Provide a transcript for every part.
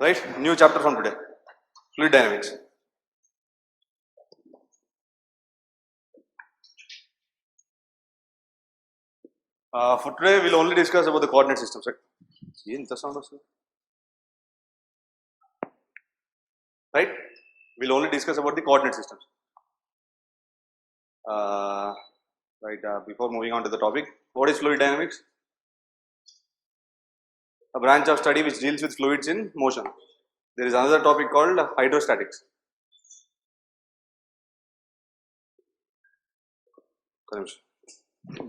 Right, new chapter from today, fluid dynamics. For today we'll only discuss about the coordinate systems, right? We'll only discuss about the coordinate systems. Before moving on to the topic, what is fluid dynamics? A branch of study which deals with fluids in motion. There is another topic called hydrostatics.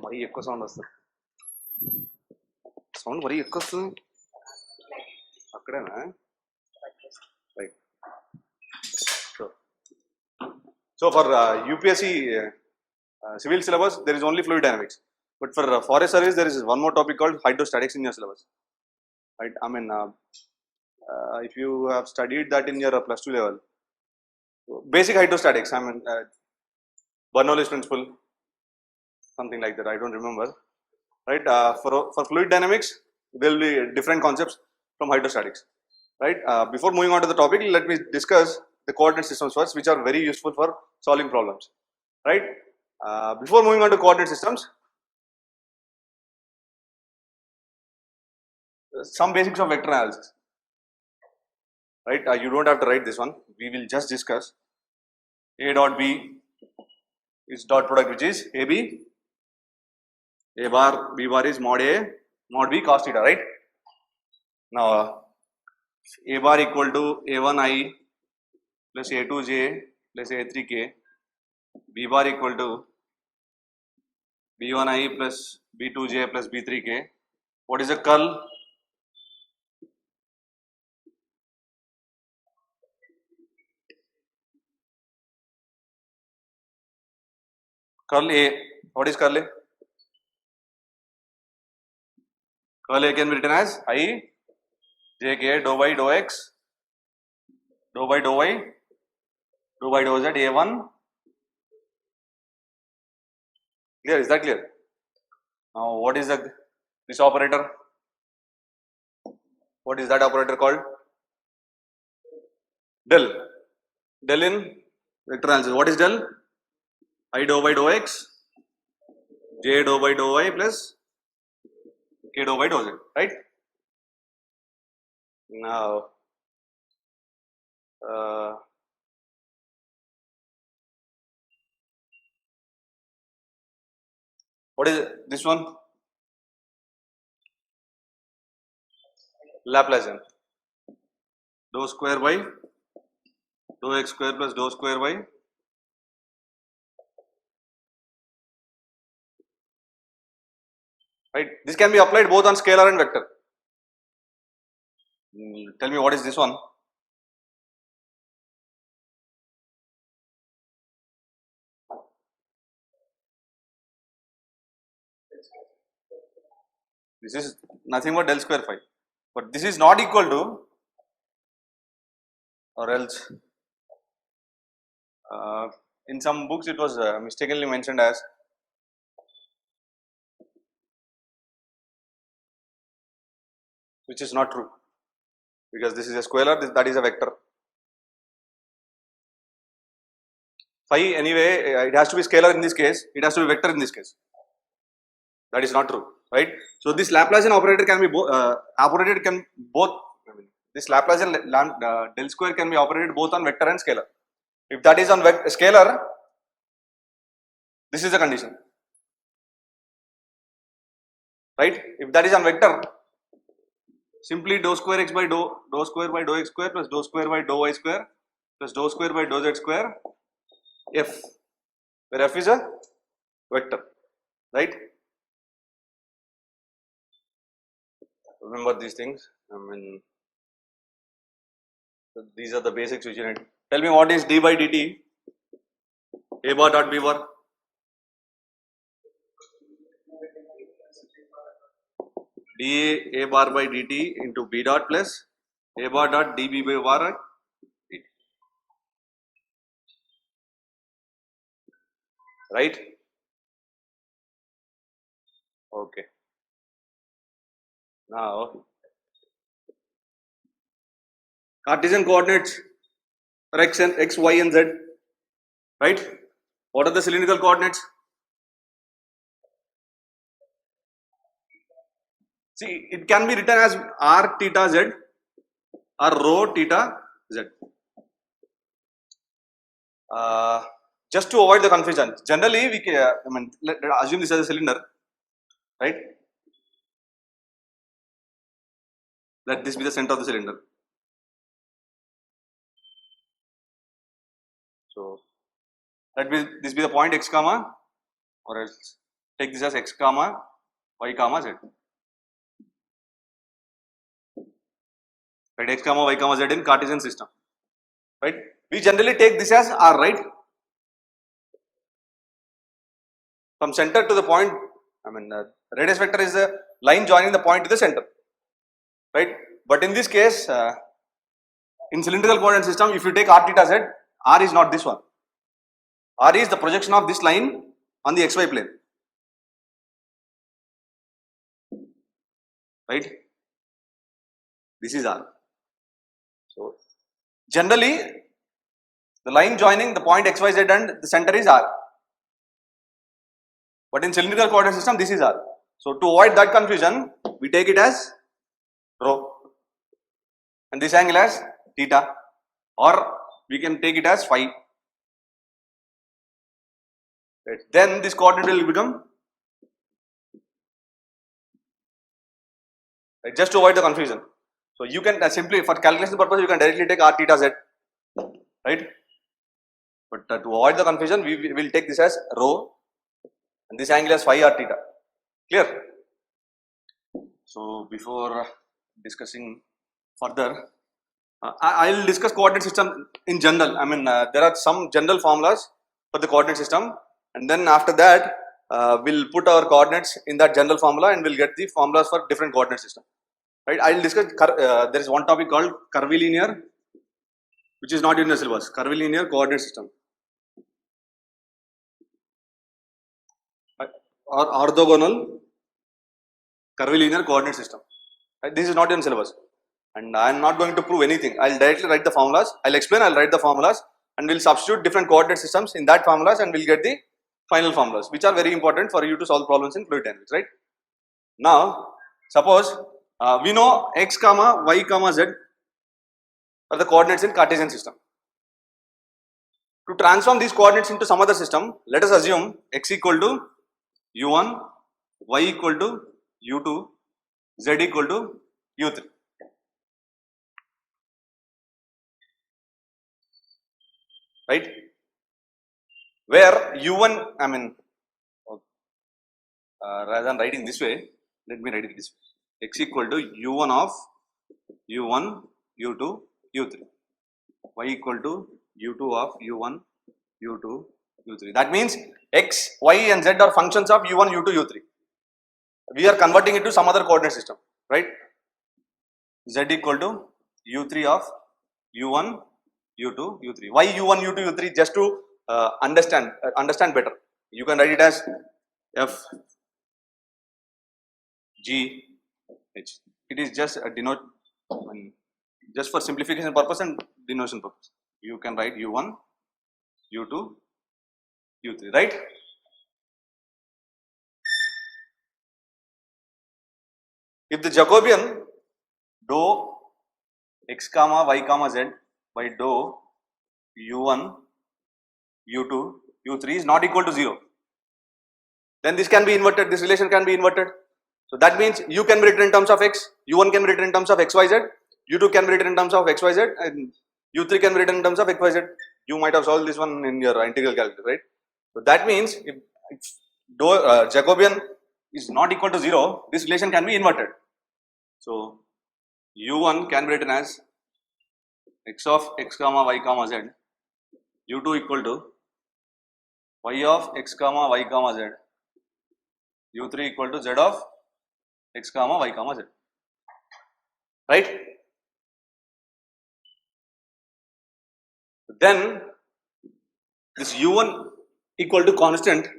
మరీ ఎక్కువ sound వస్తుంది, sound మరీ ఎక్కువ వస్తుంది అక్కడేనా? Right. So for UPSC civil syllabus there is only fluid dynamics, but for forest service there is one more topic called hydrostatics in your syllabus, right? I mean if you have studied that in your plus 2 level, basic hydrostatics, I mean Bernoulli's principle, something like that, I don't remember, right? For fluid dynamics there will be different concepts from hydrostatics, right? Before moving on to the topic, let me discuss the coordinate systems first, which are very useful for solving problems, right? Before moving on to coordinate systems, some basics of vector analysis, right? You don't have to write this one, we will just discuss. A dot B is dot product, which is AB, A bar, B bar is mod A, mod B cos theta, right? Now A bar equal to A1I plus A2J plus A3K, B bar equal to B1I plus B2J plus B3K. What is the curl? Curl A. What is curl A? Curl A can be written as I JK dou by dou X dou by dou Y dou by dou Z A1. Clear? Is that clear? Now what is this operator? What is that operator called? Del. Del in vector analysis. What is del? I dou by dou X, J dou by dou Y plus K dou by dou Z, right? Now what is this one? Laplacian. Dou square by dou X square plus dou square by right. This can be applied both on scalar and vector. Tell me what is this one? This is nothing but del square phi, but this is not equal to, or else in some books it was mistakenly mentioned as which is not true, because this is a scalar, that is a vector. Phi anyway, it has to be scalar in this case, it has to be vector in this case. That is not true, right? So this Laplacian operator can be operated can both. This Laplacian del square can be operated both on vector and scalar. If that is on scalar, this is the condition, right? If that is on vector, simply dou square x by dou square by dou x square plus dou square by dou y square plus dou square by dou z square f, where f is a vector, right? Remember these things. I mean, these are the basics which you need. Tell me what is d by dt? A bar dot b bar. d a bar by dt into b dot plus a bar dot db by bar at dt. Right? Okay. Now Cartesian coordinates are x, y, and z, right? What are the cylindrical coordinates? See, it can be written as r theta z or rho theta z. Just to avoid the confusion, generally we can, let assume this as a cylinder, right? Let this be the center of the cylinder. So let this be the point x comma, or else take this as x comma y comma z. Right, x comma y comma z in Cartesian system. Right, we generally take this as r, right? From center to the point, radius vector is the line joining the point to the center, right? But in this case, in cylindrical coordinate system, if you take r theta z, r is not this one. R is the projection of this line on the xy plane, right? This is r. So generally, the line joining the point xyz and the center is r. But in cylindrical coordinate system, this is r. So to avoid that confusion, we take it as rho, and this angle as theta, or we can take it as phi. Right. Then this coordinate will become, right, just to avoid the confusion. So you can simply, for calculation purpose, you can directly take r theta z, right? But to avoid the confusion, we will take this as rho, and this angle as phi r theta. Clear? So before discussing further, I will discuss coordinate system in general. There are some general formulas for the coordinate system, and then after that, we'll put our coordinates in that general formula, and we'll get the formulas for different coordinate system. Right? I will discuss. There is one topic called curvilinear, which is not in the syllabus. Curvilinear coordinate system, or orthogonal curvilinear coordinate system. Right? This is not in syllabus, and I am not going to prove anything. I will directly write the formulas. I will explain. I will write the formulas, and we will substitute different coordinate systems in that formulas, and we will get the final formulas, which are very important for you to solve problems in fluid dynamics. Right? Now, suppose we know x comma y comma z are the coordinates in Cartesian system. To transform these coordinates into some other system, let us assume x equal to u1, y equal to u2, z equal to u3. Right? Where u1, rather than writing this way, let me write it this way: x equal to u1 of u1, u2, u3, y equal to u2 of u1, u2, u3. That means x, y, and z are functions of u1, u2, u3. We are converting it to some other coordinate system, right? Z equal to u3 of u1, u2, u3. Why u1, u2, u3? Just to understand better. You can write it as f, g, h. It is just a denote, just for simplification purpose and denotation purpose. You can write u1, u2, u3, right? If the Jacobian dou x comma y comma z by dou u1, u2, u3 is not equal to 0, then this can be inverted, this relation can be inverted. So that means u can be written in terms of x, u1 can be written in terms of xyz, u2 can be written in terms of xyz, and u3 can be written in terms of xyz. You might have solved this one in your integral calculus, right? So that means if Jacobian is not equal to 0, this relation can be inverted. So u1 can be written as x of x comma y comma z, u2 equal to y of x comma y comma z, u3 equal to z of x comma y comma z, right? Then this u1 equal to constant,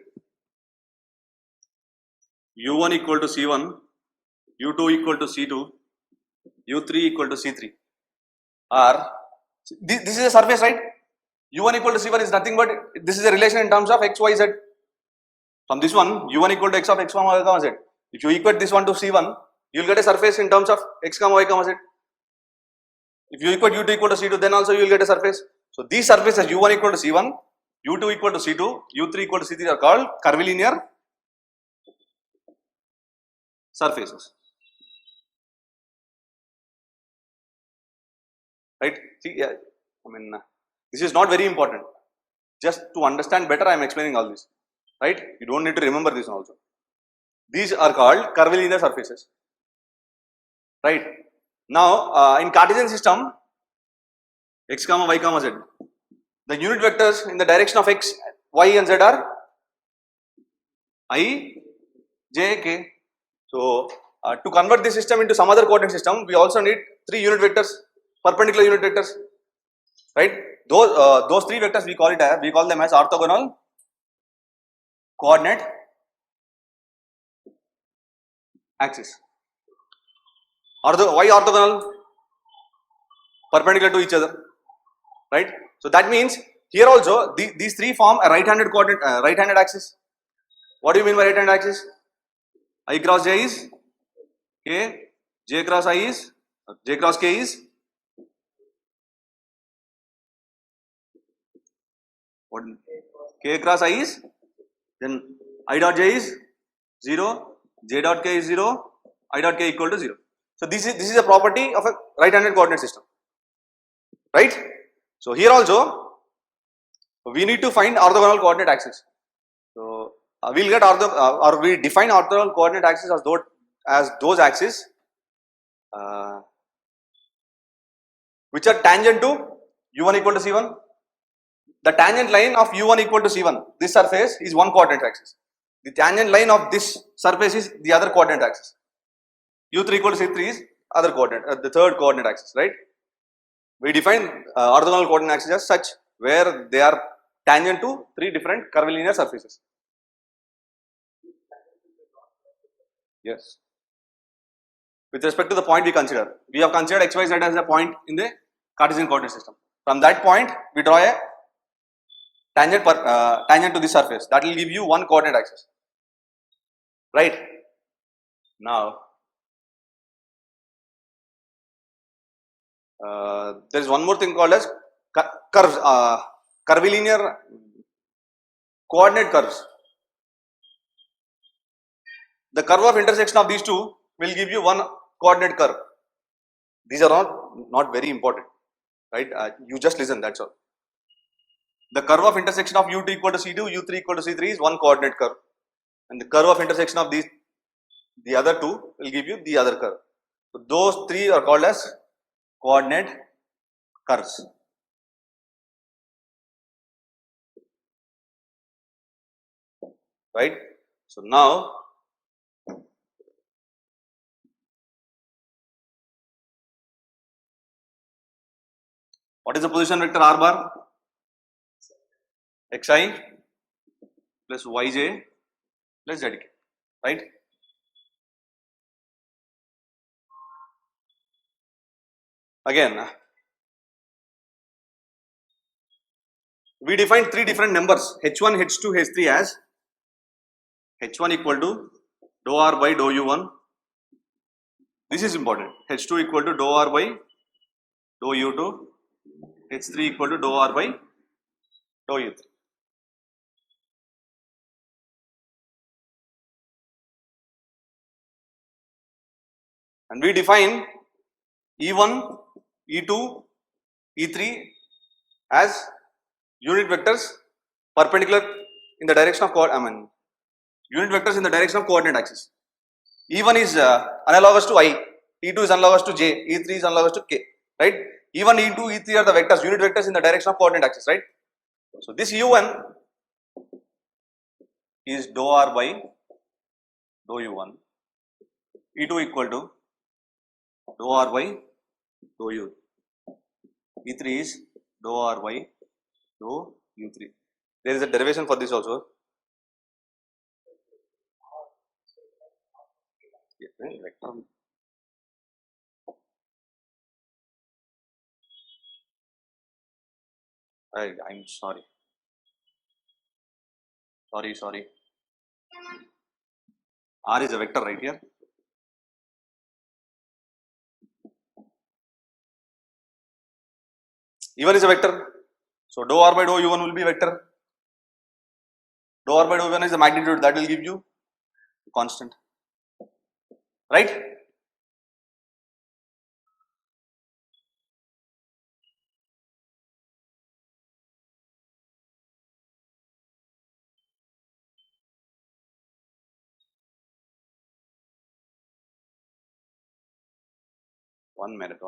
u1 equal to c1, u2 equal to c2, u3 equal to c3. are, this is a surface, right? U1 equal to C1 is nothing but, this is a relation in terms of x, y, z. From this one, U1 equal to x of x, y, comma, z. If you equate this one to C1, you will get a surface in terms of x, comma, y, comma, z. If you equate U2 equal to C2, then also you will get a surface. So these surfaces U1 equal to C1, U2 equal to C2, U3 equal to C3 are called curvilinear surfaces. Right? See, yeah, I mean, this is not very important. Just to understand better, I am explaining all this. Right? You don't need to remember this also. These are called curvilinear surfaces. Right? Now, in Cartesian system, x comma y comma z, the unit vectors in the direction of x, y and z are I, j, k. So, to convert this system into some other coordinate system, we also need 3 unit vectors, perpendicular unit vectors, right? Those 3 vectors we call them as orthogonal coordinate axis. Why orthogonal? Perpendicular to each other, right? So that means here also these 3 form a right-handed coordinate, right-handed axis. What do you mean by right-handed axis? I cross j is k, j cross I is, j cross k is what? K cross I is, then I dot j is 0, j dot k is 0, I dot k equal to 0. So this is a property of a right-handed coordinate system, right? So here also we need to find orthogonal coordinate axis. So we'll get or we define orthogonal coordinate axis as those axes which are tangent to u1 equal to c1. The tangent line of u1 equal to c1, this surface is one coordinate axis. The tangent line of this surface is the other coordinate axis. u3 equal to c3 is other coordinate, the third coordinate axis, right? We define orthogonal coordinate axis as such where they are tangent to 3 different curvilinear surfaces. Yes. With respect to the point we consider, we have considered x, y, z as a point in the Cartesian coordinate system. From that point, we draw a tangent to this surface. That will give you one coordinate axis. Right? Now, there is one more thing called as curves, curvilinear coordinate curves. The curve of intersection of these two will give you one coordinate curve. These are not very important, right? You just listen, that's all. The curve of intersection of u2 equal to c2, u3 equal to c3 is one coordinate curve, and the curve of intersection of the other two will give you the other curve. So those 3 are called as coordinate curves. Right? So now what is the position vector r bar? Xi plus yj plus zk, right? Again, we defined 3 different numbers h1, h2, h3 as h1 equal to dou r by dou u1. This is important. h2 equal to dou r by dou u2. h3 equal to dou r by dou u3. And we define E1, E2, E3 as unit vectors perpendicular in the direction of unit vectors in the direction of coordinate axis. E1 is analogous to I, E2 is analogous to J, E3 is analogous to K, right? E1, E2, E3 are the vectors, unit vectors in the direction of coordinate axis, right? So this U1 is dou R by dou U1, E2 equal to dou R by dou U, E3 is dou R by dou U3. There is a derivation for this also. I'm sorry. Sorry. R is a vector right here. E1 is a vector. So dou R by dou U1 will be vector. Dou R by dou U1 is the magnitude that will give you constant. Right? One minute.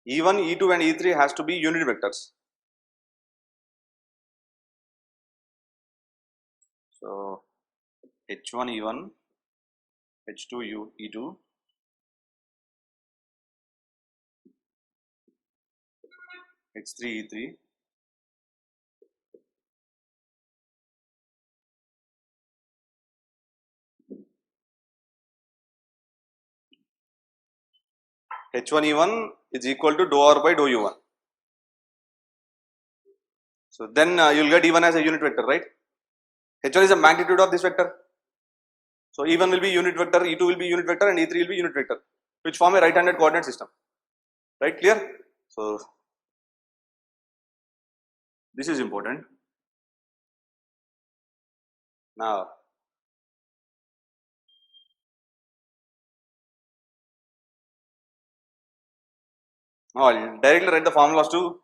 E1, E2 and E3 has to be unit vectors. So H1 E1, H2 E2, H3 E3, H1 E1 is equal to dou R by dou U1. So then you'll get E1 as a unit vector, right? H1 is the magnitude of this vector. So E1 will be unit vector, E2 will be unit vector and E3 will be unit vector, which form a right-handed coordinate system. Right, clear? So this is important. Now I'll directly write the formulas to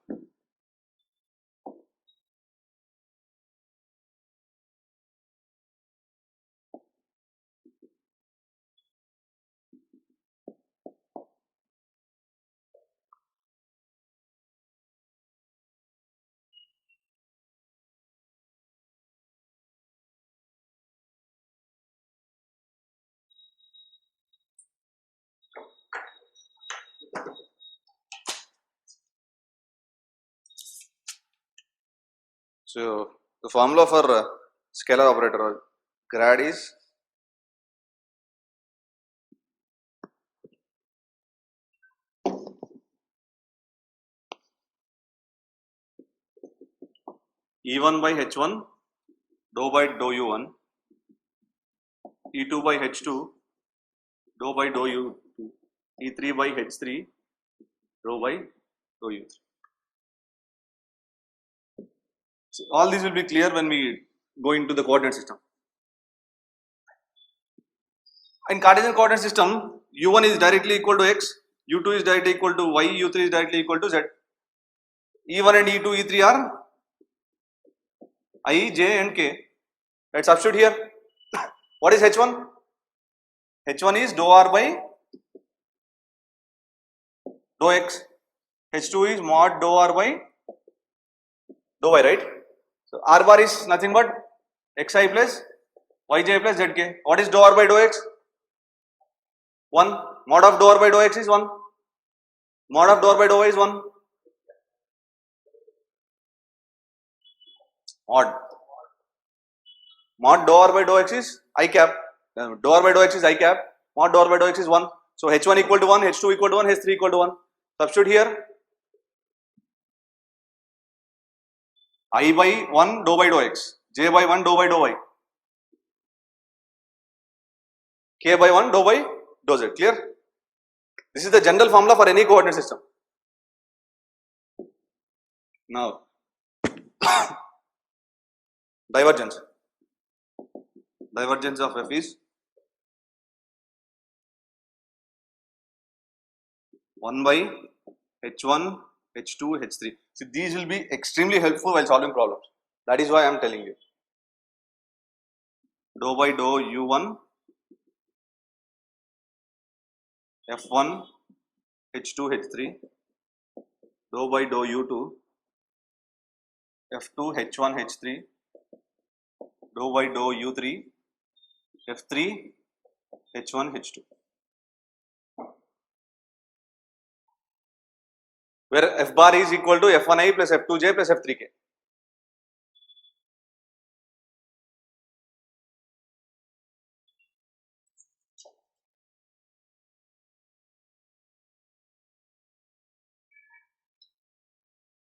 so the formula for scalar operator grad is E1 by H1 dou by dou U1, E2 by H2 dou by dou U2, E3 by H3 dou by dou U3. So all these will be clear when we go into the coordinate system. In Cartesian coordinate system, U1 is directly equal to X, U2 is directly equal to Y, U3 is directly equal to Z. E1 and E2, E3 are I, J and K. Let's substitute here. What is H1? H1 is dou R by dou X. H2 is mod dou R by dou Y, right? So R bar is nothing but Xi plus Yj plus Zk. What is dou R by dou X? 1. Mod of dou R by dou X is 1. Mod of dou R by dou Y is 1. Mod dou R by dou X is I cap. Dou R by dou X is I cap. Mod dou R by dou X is 1. So H1 equal to 1, H2 equal to 1, H3 equal to 1. Substitute here. I by 1 dou by dou X. J by 1 dou by dou Y. K by 1 dou by dou Z. Clear? This is the general formula for any coordinate system. Now, divergence. Divergence of F is 1 by H1, H2, H3. See, these will be extremely helpful while solving problems. That is why I am telling you. Dou by dou U1, F1, H2, H3, dou by dou U2, F2, H1, H3, dou by dou U3, F3 H1 H2, where F bar is equal to F1I plus F2J plus F3K.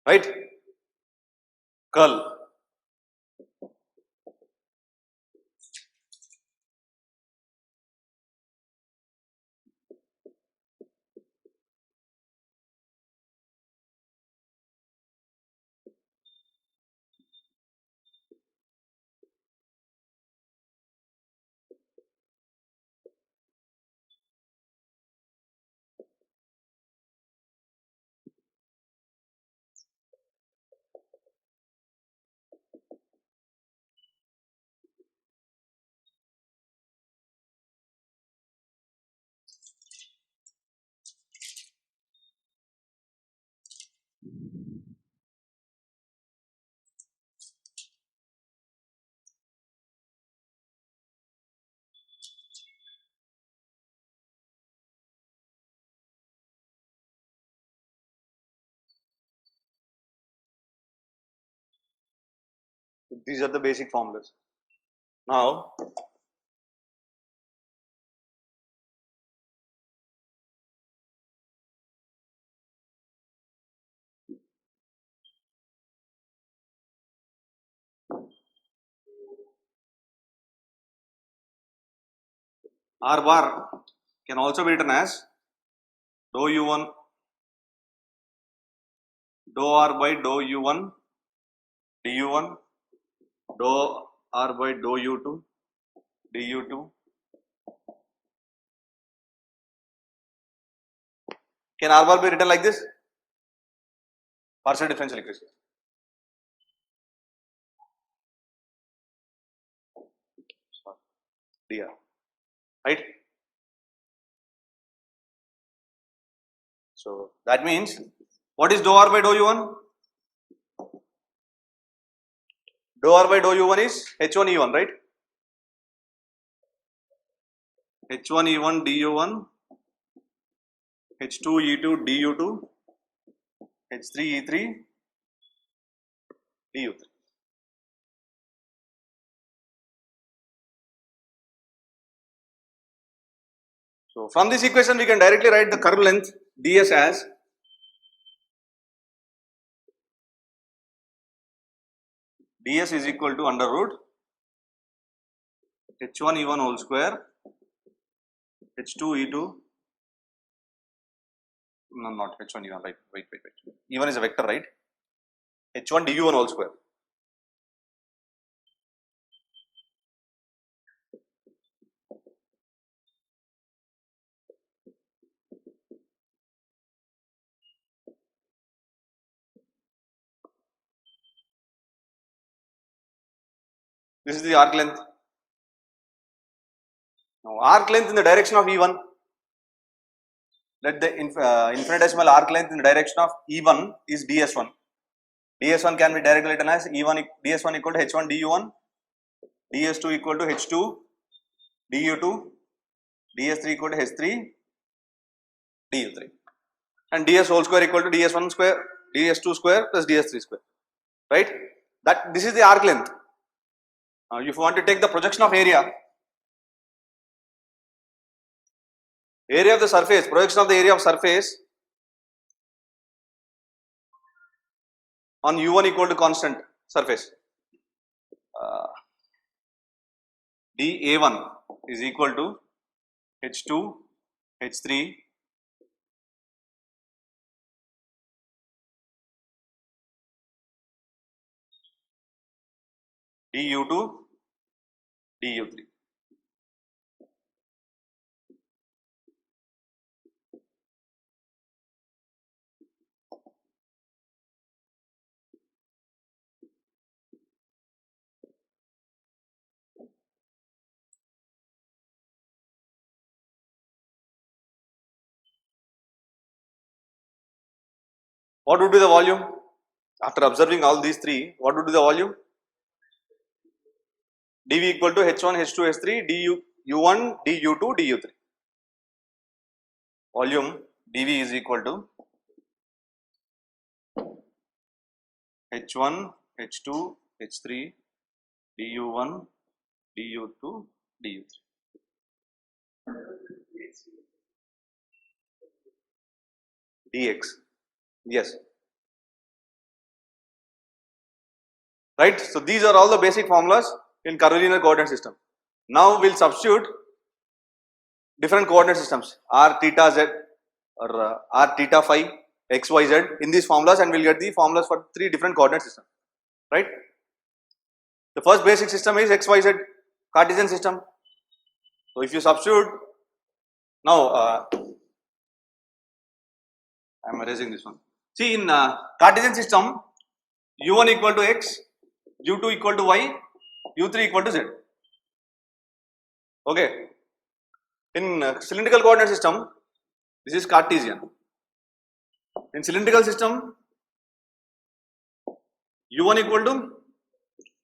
Right? Curl. These are the basic formulas. Now, R bar can also be written as dou U1 dou R by dou U1 du1 dou R by dou U2 du2. Can R bar be written like this? Partial differential equation. dr, right? So that means what is dou R by dou U1? Dou R by dou U1 is H1 E1, right? H1 E1 du1, H2 E2 du2, H3 E3 du3. So from this equation we can directly write the curve length ds as ds is equal to under root H1 E1 whole square H2 E2, no, not H1 E1, right, wait, E1 is a vector, right? H1 du1 whole square. This is the arc length. Now arc length in the direction of E1, let the infinitesimal arc length in the direction of E1 is ds1. ds1 can be directly written as E1 ds1 equal to H1 du1, ds2 equal to H2 du2, ds3 equal to H3 du3, and ds whole square equal to ds1 square, ds2 square plus ds3 square, right? That this is the arc length. Now if you want to take the projection of area of the surface, projection of the area of surface on U1 equal to constant surface, dA1 is equal to H2 H3 du2 du3. What would be the volume? After observing all these three, what would be the volume? dV equal to H1, H2, H3, du U1, du2, du3. Volume dV is equal to H1, H2, H3, du1, du2, du3. dx, yes, right. So these are all the basic formulas in curvilinear coordinate system. Now we'll substitute different coordinate systems r theta z or r theta phi x y z in these formulas, and we'll get the formulas for 3 different coordinate systems, right. The first basic system is x y z Cartesian system. So if you substitute now, I am erasing this one. See, in Cartesian system, u1 equal to x, u2 equal to y, u3 equal to z. Okay. In cylindrical coordinate system, this is Cartesian. In cylindrical system, u1 equal to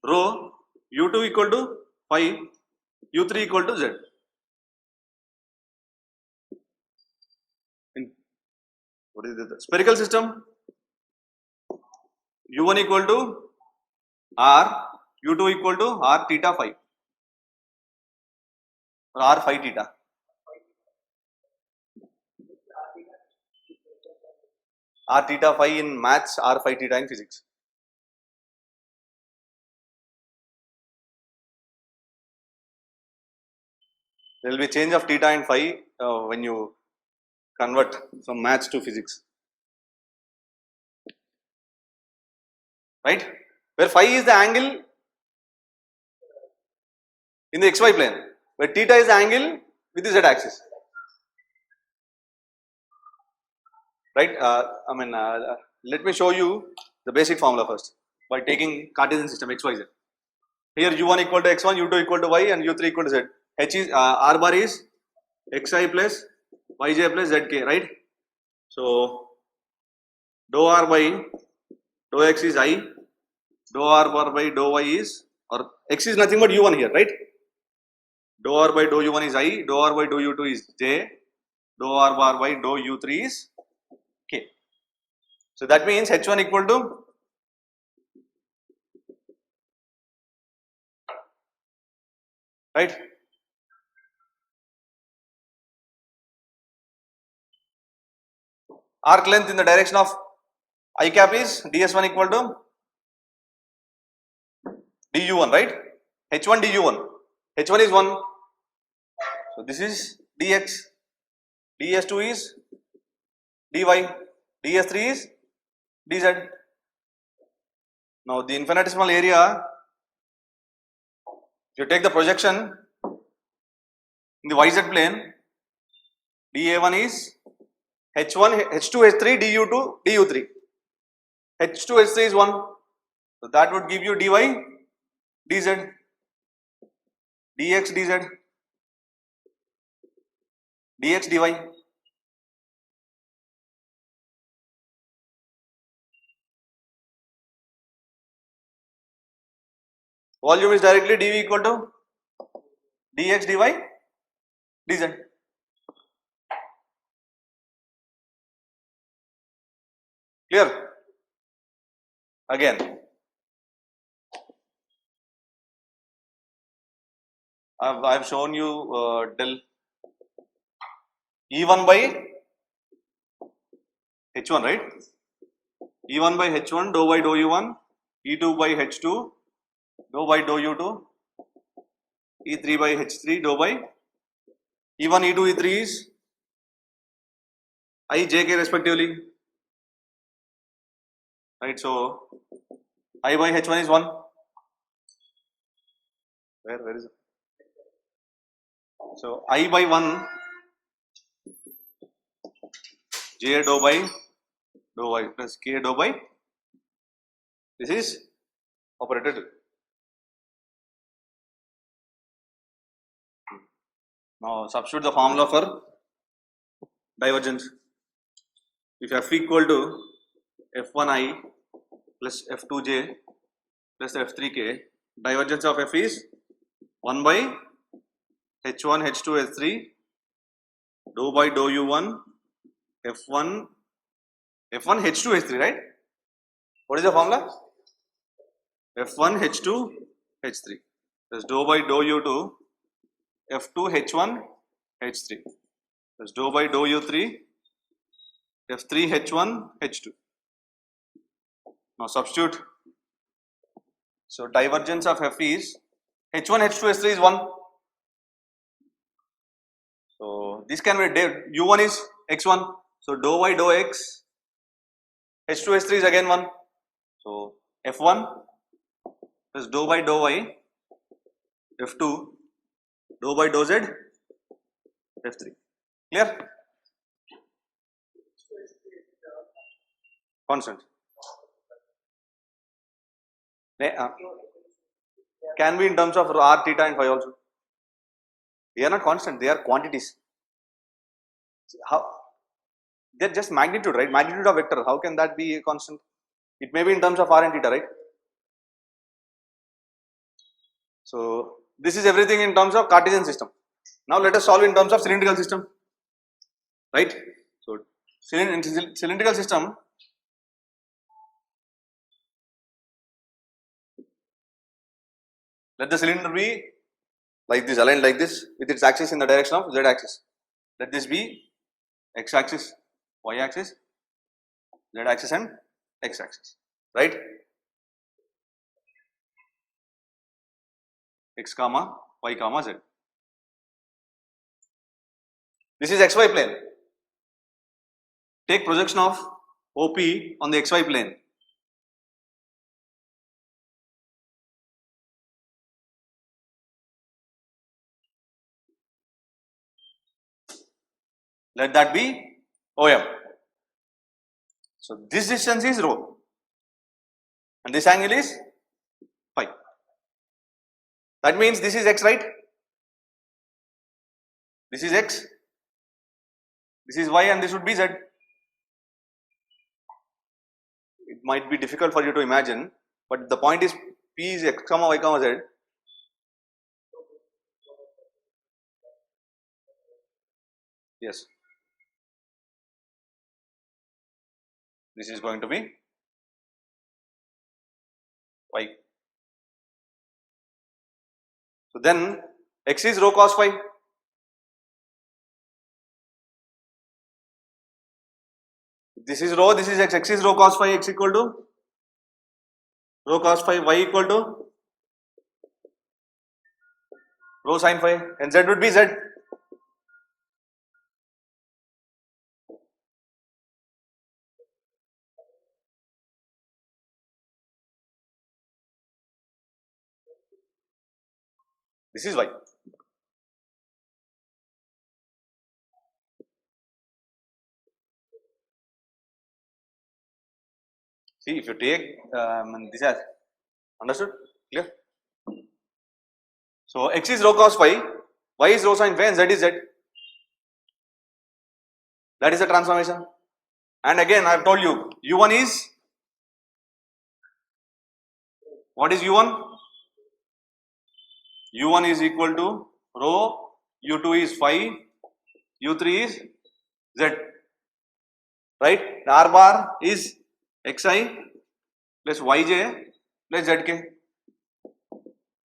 rho, u2 equal to phi, u3 equal to z. In what is the spherical system, u1 equal to r, u2 equal to r theta phi or r phi theta. R theta phi in maths, r phi theta in physics. There will be change of theta and phi when you convert from maths to physics, right? Where phi is the angle in the xy plane, where theta is the angle with the z axis, right? Let me show you the basic formula first by taking Cartesian system xyz. Here u1 equal to x1, u2 equal to y, and u3 equal to z. H is r bar is xi plus yj plus zk, right? So dou r by dou x is I, dou r bar by dou y is, or x is nothing but u1 here, right? Dou r by dou u1 is I, dou r by dou u2 is j, dou r bar by dou u3 is k. So that means h1 equal to right. Arc length in the direction of I cap is ds1 equal to du1, right? h1 du1, h1 is 1, so this is dx, ds2 is dy, ds3 is dz. Now the infinitesimal area, if you take the projection in the yz plane, dA1 is h1, h2, h3, du2, du3. h2, h3 is 1, so that would give you dy, dz, dx, dz, dx, dy. Volume is directly dV equal to dx, dy, dz. Clear? Again, I've shown you del E1 by H1, right? E1 by H1 dou by dou U1, E2 by H2 dou by dou U2, E3 by H3 dou by E1, E2, E3 is I, J, K respectively, right? So I by H1 is 1. Where is it? So I by 1, J dou by dou y plus K dou by, this is operator 2. Now substitute the formula for divergence. If f equal to f1i plus f2j plus f3k, divergence of f is 1 by H1 H2 H3 dou by dou U1 F1 H2 H3, right? What is the formula? F1 H2 H3 plus dou by dou U2 F2 H1 H3 plus dou by dou U3 F3 H1 H2. Now substitute. So divergence of F is H1 H2 H3 is 1. So this can be U1 is x1. So dou by dou x H2 H3 is again 1. So F1 plus dou by dou y F2 dou by dou z F3. Clear? Constant. Can be in terms of r, theta and phi also. They are not constant, they are quantities. How? They are just magnitude, right? Magnitude of vector. How can that be a constant? It may be in terms of r and theta, right? So this is everything in terms of Cartesian system. Now let us solve in terms of cylindrical system, right? So cylindrical system, let the cylinder be like this, aligned like this with its axis in the direction of z axis. Let this be x axis, y axis, z axis and x axis, right? X comma y comma z. This is xy plane. Take projection of OP on the xy plane. Let that be OM. So this distance is rho and this angle is phi. That means this is x, right? This is x, this is y and this would be z. It might be difficult for you to imagine, but the point is P is x comma y comma z. Yes. This is going to be y. So then x is rho cos phi. This is rho, this is x, x is rho cos phi, x equal to rho cos phi, y equal to rho sin phi, and z would be z. This is y. See, if you take this as understood, clear? So x is rho cos phi, y is rho sin phi, and z is z. That is the transformation. And again, I have told you, u1 is, what is u1? u1 is equal to rho, u2 is phi, u3 is z, right? The r bar is xi plus yj plus zk.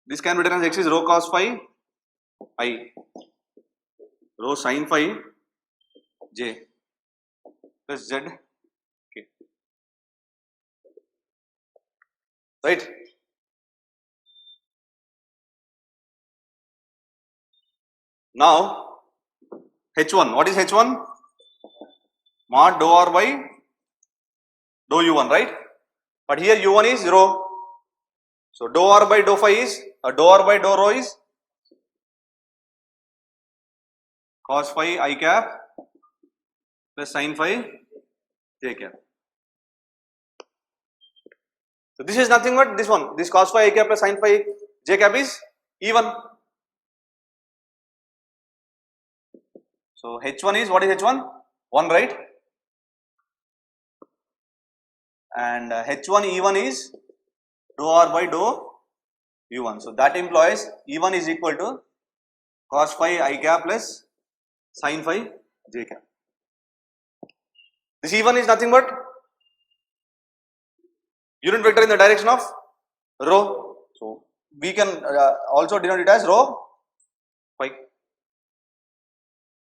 This can be written as x is rho cos phi I, rho sin phi j plus z k, right? Now h1, what is h1? Mod dou r by dou u1, right? But here u1 is rho, so dou r by dou phi is dou r by dou rho is cos phi I cap plus sin phi j cap. So this is nothing but this one, this cos phi I cap plus sin phi j cap is even. So h1 is, what is h1? 1, right? And h1 E1 is dou r by dou u1. So that implies e1 is equal to cos phi I cap plus sin phi j cap. This e1 is nothing but unit vector in the direction of rho. So we can also denote it as rho phi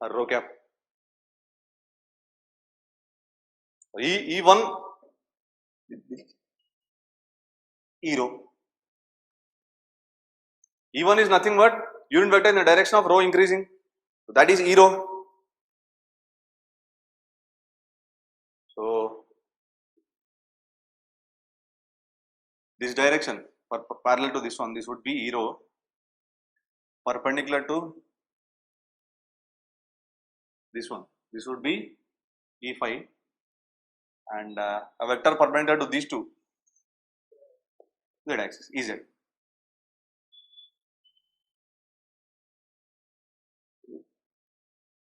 or rho cap. E1 e rho. E1 is nothing but unit vector in the direction of rho increasing. So that is e rho. So this direction parallel to this one, this would be e rho perpendicular to this one. This would be e phi, and a vector perpendicular to these two z axis Ez.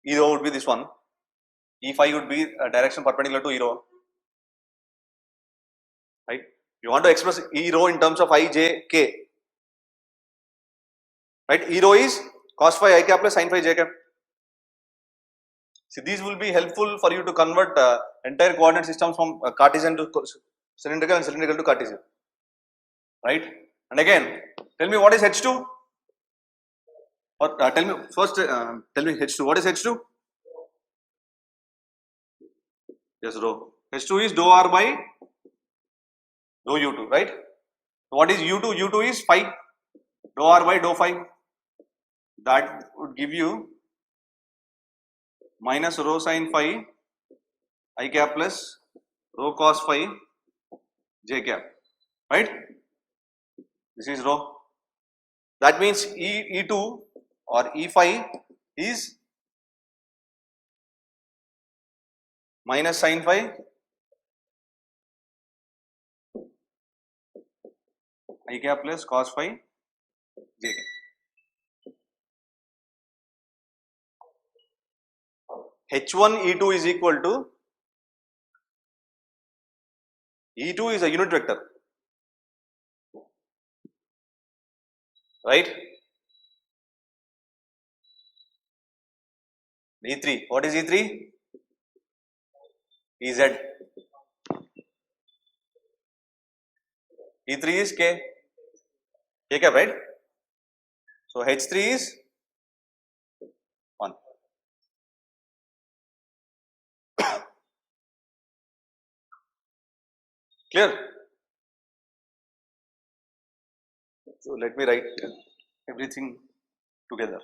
E rho would be this one. E phi would be a direction perpendicular to e rho. Right? You want to express e rho in terms of I, j, k. Right? E rho is cos phi I cap plus sin phi j cap. See, these will be helpful for you to convert entire coordinate systems from Cartesian to cylindrical and cylindrical to Cartesian. Right? And again, tell me what is H2? Or tell me first. Tell me H2. What is H2? Yes, rho. H2 is dou r by dou u2. Right? So what is u2? U2 is phi. Dou r by dou phi. That would give you minus rho sin phi I cap plus rho cos phi j cap. Right? This is rho. That means E2 or E phi is minus sin phi I cap plus cos phi j cap. H1 E2 is equal to E2 is a unit vector, right? E3, what is E3? Ez. E3 is k cap, right? So H3 is 1. Clear? So let me write everything together.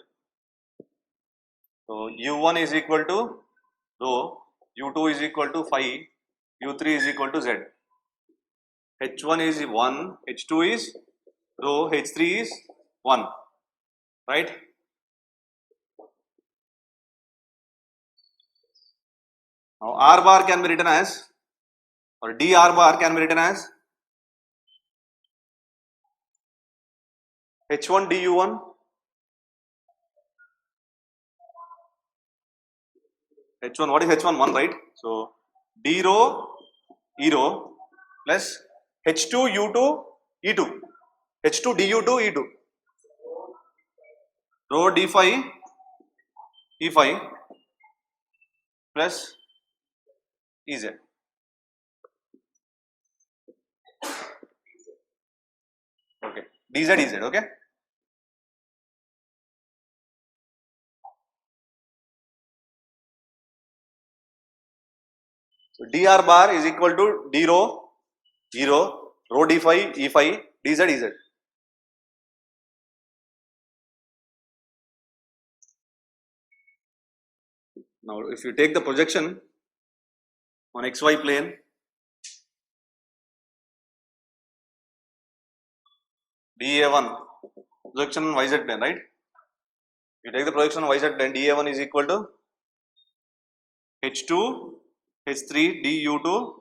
So U1 is equal to rho, U2 is equal to phi, U3 is equal to z. H1 is 1, H2 is rho, H3 is 1, right? Now R bar can be written as, or dr bar can be written as H1 du1 H1, what is H1? 1, right? So d rho e rho plus H2 u2 e2, H2 du2 e2, rho d phi e phi plus Ez. Okay, dz ez, okay? So dr bar is equal to d rho e rho, rho d phi e phi, dz ez. Now if you take the projection on xy plane, dA1 projection on yz plane, right? You take the projection on yz plane, dA1 is equal to H2 H3 du2,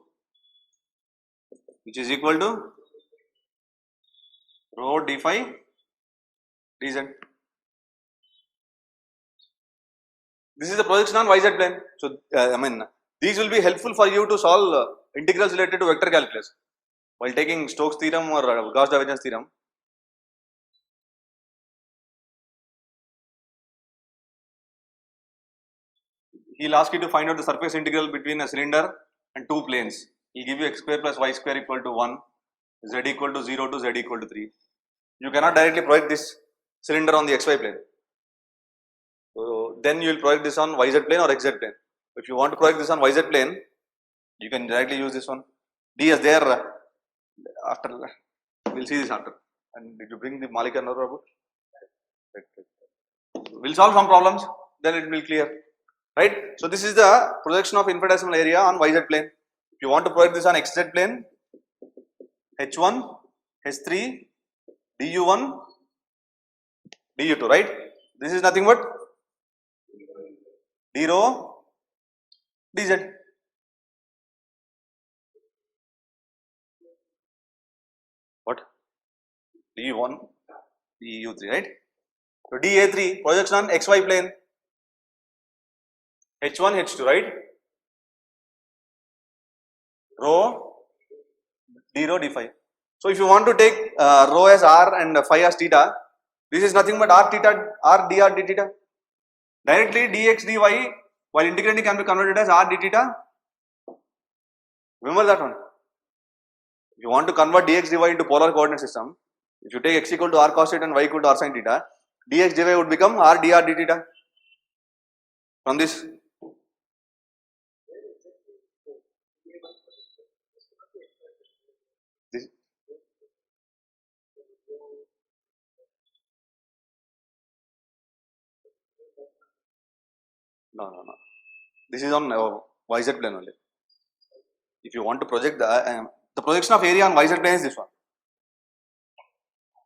which is equal to rho d phi dz. This is the projection on yz plane. So I mean, these will be helpful for you to solve integrals related to vector calculus while taking Stokes theorem or Gauss divergence theorem. he'll ask you to find out the surface integral between a cylinder and two planes. He'll give you x square plus y square equal to 1, z equal to 0 to z equal to 3. You cannot directly project this cylinder on the xy plane. So then you will project this on yz plane or xz plane. If you want to project this on yz plane, you can directly use this one. D is there after, we'll see this after. And did you bring the Malika and Rabu? We'll solve some problems, then it will clear. Right? So this is the projection of infinitesimal area on yz plane. If you want to project this on xz plane, h1, h3, du1, du2, right? This is nothing but d rho dz. What? du1, du3, right? So dA3 projection on xy plane, h1, h2, right? Rho d rho d phi. So if you want to take rho as r and phi as theta, this is nothing but r theta, r dr d theta. Directly dx dy while integrating can be converted as r d theta. Remember that one. If you want to convert dx dy into polar coordinate system, if you take x equal to r cos theta and y equal to r sin theta, dx dy would become r dr d theta. From this, no. This is on yz plane only. If you want to project the projection of area on yz plane is this one.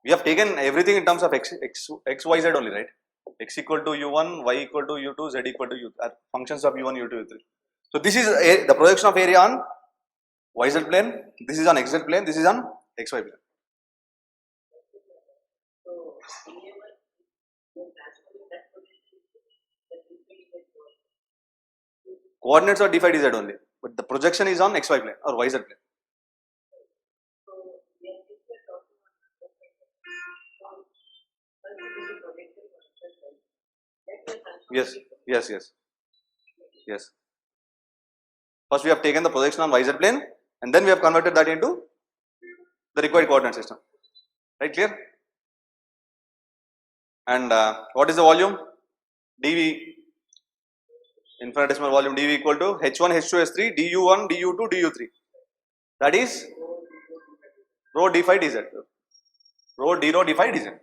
We have taken everything in terms of x, y, z only, right? X equal to u1, y equal to u2, z equal to u, functions of u1, u2, u3. So this is the projection of area on yz plane. This is on xz plane. This is on xy plane. Coordinates are d phi dz only, but the projection is on xy plane or yz plane. Yes. First we have taken the projection on yz plane and then we have converted that into the required coordinate system. Right, clear? And what is the volume? dV, infinitesimal volume dV equal to h1, h2, h3, du1, du2, du3. That is rho d phi dz. Rho d rho d phi dz.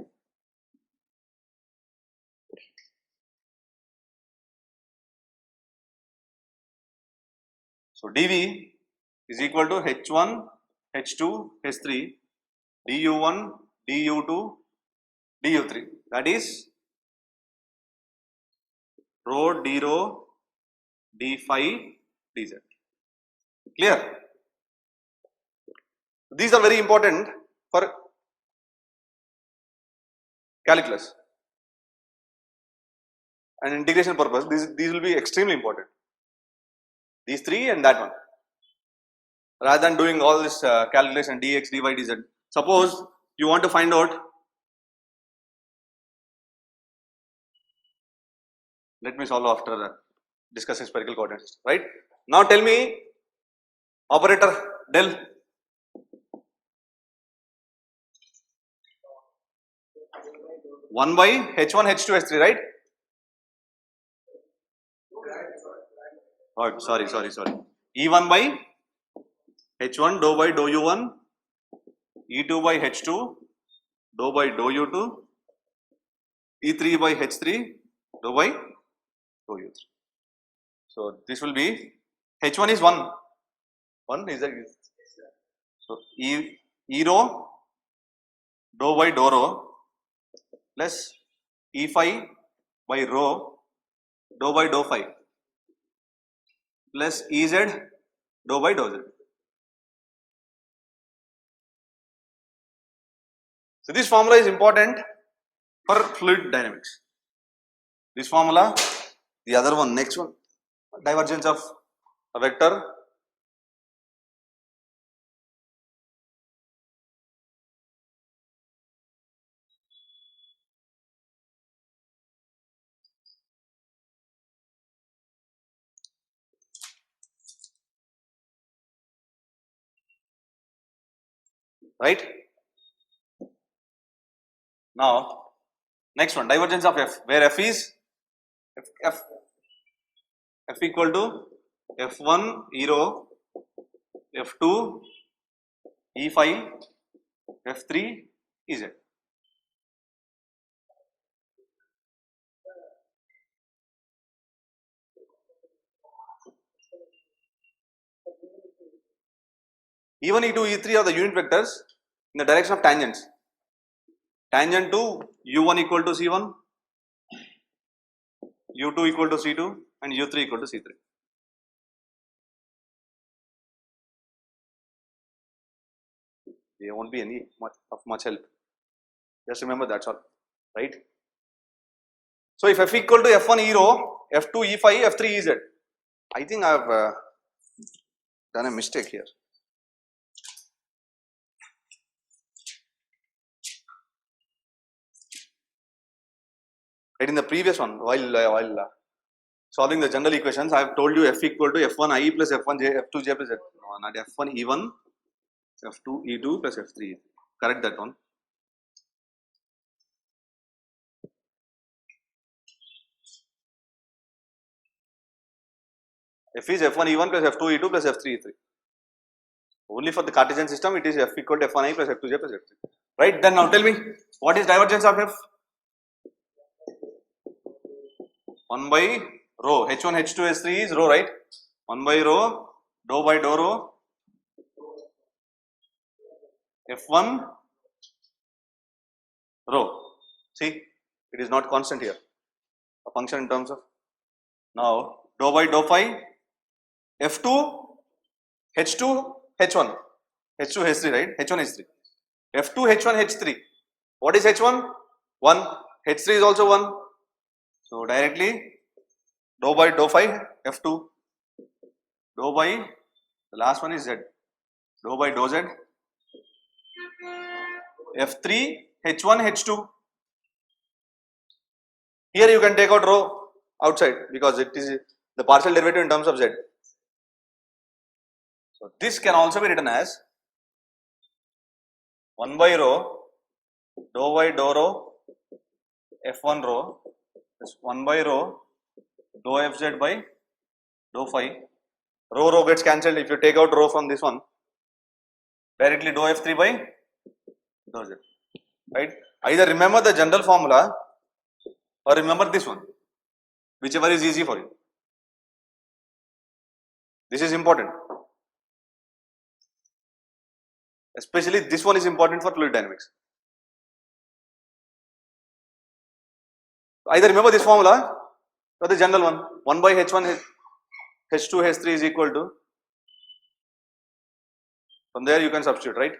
So dV is equal to h1, h2, h3, du1, du2, du3. That is rho d rho d phi dz. Clear? These are very important for calculus and integration purpose. These will be extremely important. These three and that one. Rather than doing all this calculation dx, dy, dz. Suppose you want to find out. Let me solve after discussing spherical coordinates. Right? Now tell me operator del. One by h1, h2, h3, right? Oh, sorry. E1 by h1 dou by dou u1, E2 by h2 dou by dou u2, E3 by h3 dou by dou u3. So this will be h1 is 1. 1 is that? So E rho dou by dou rho plus E phi by rho dou by dou phi plus Ez dou by dou z. So this formula is important for fluid dynamics. This formula, the other one, next one, divergence of a vector right? Now, next one, divergence of f, where f is f equal to f1 e rho, f2 e5, f3 ez. E1, E2, E3 are the unit vectors in the direction of tangents. Tangent to u1 equal to c1, u2 equal to c2, and u3 equal to c3. There won't be any much help. Just remember that's all, right? So if f equal to f1 e rho, f2 e5, f3 ez. I think I have done a mistake here. Right, in the previous one, while solving the general equations, I have told you f equal to f1 I plus f1 j, f2 j plus f, no, not f1 e1, f2 e2 plus f3 e3. Correct that one. F is f1 e1 plus f2 e2 plus f3 e3. Only for the Cartesian system, it is f equal to f1 I plus f2 j plus f3. Right, then now tell me, what is divergence of f? 1 by rho, h1, h2, h3 is rho, right? 1 by rho, dou by dou rho, f1 rho. See, it is not constant here. A function in terms of, now dou by dou phi, f2 h2 h1, h2 h3, right? h1 h3, f2 h1 h3. What is h1? 1. h3 is also 1. So directly dou by dou phi f2, dou by, the last one is z, dou by dou z, f3 h1 h2. Here you can take out rho outside because it is the partial derivative in terms of z. So this can also be written as 1 by rho, dou by dou rho, f1 rho, is 1 by rho, dou fz by dou phi. Rho gets cancelled. If you take out rho from this one, directly dou f3 by dou z, right? Either remember the general formula or remember this one, whichever is easy for you. This is important, especially this one is important for fluid dynamics. Either remember this formula or the general one, 1 by h1 h2 h3 is equal to, from there you can substitute, right?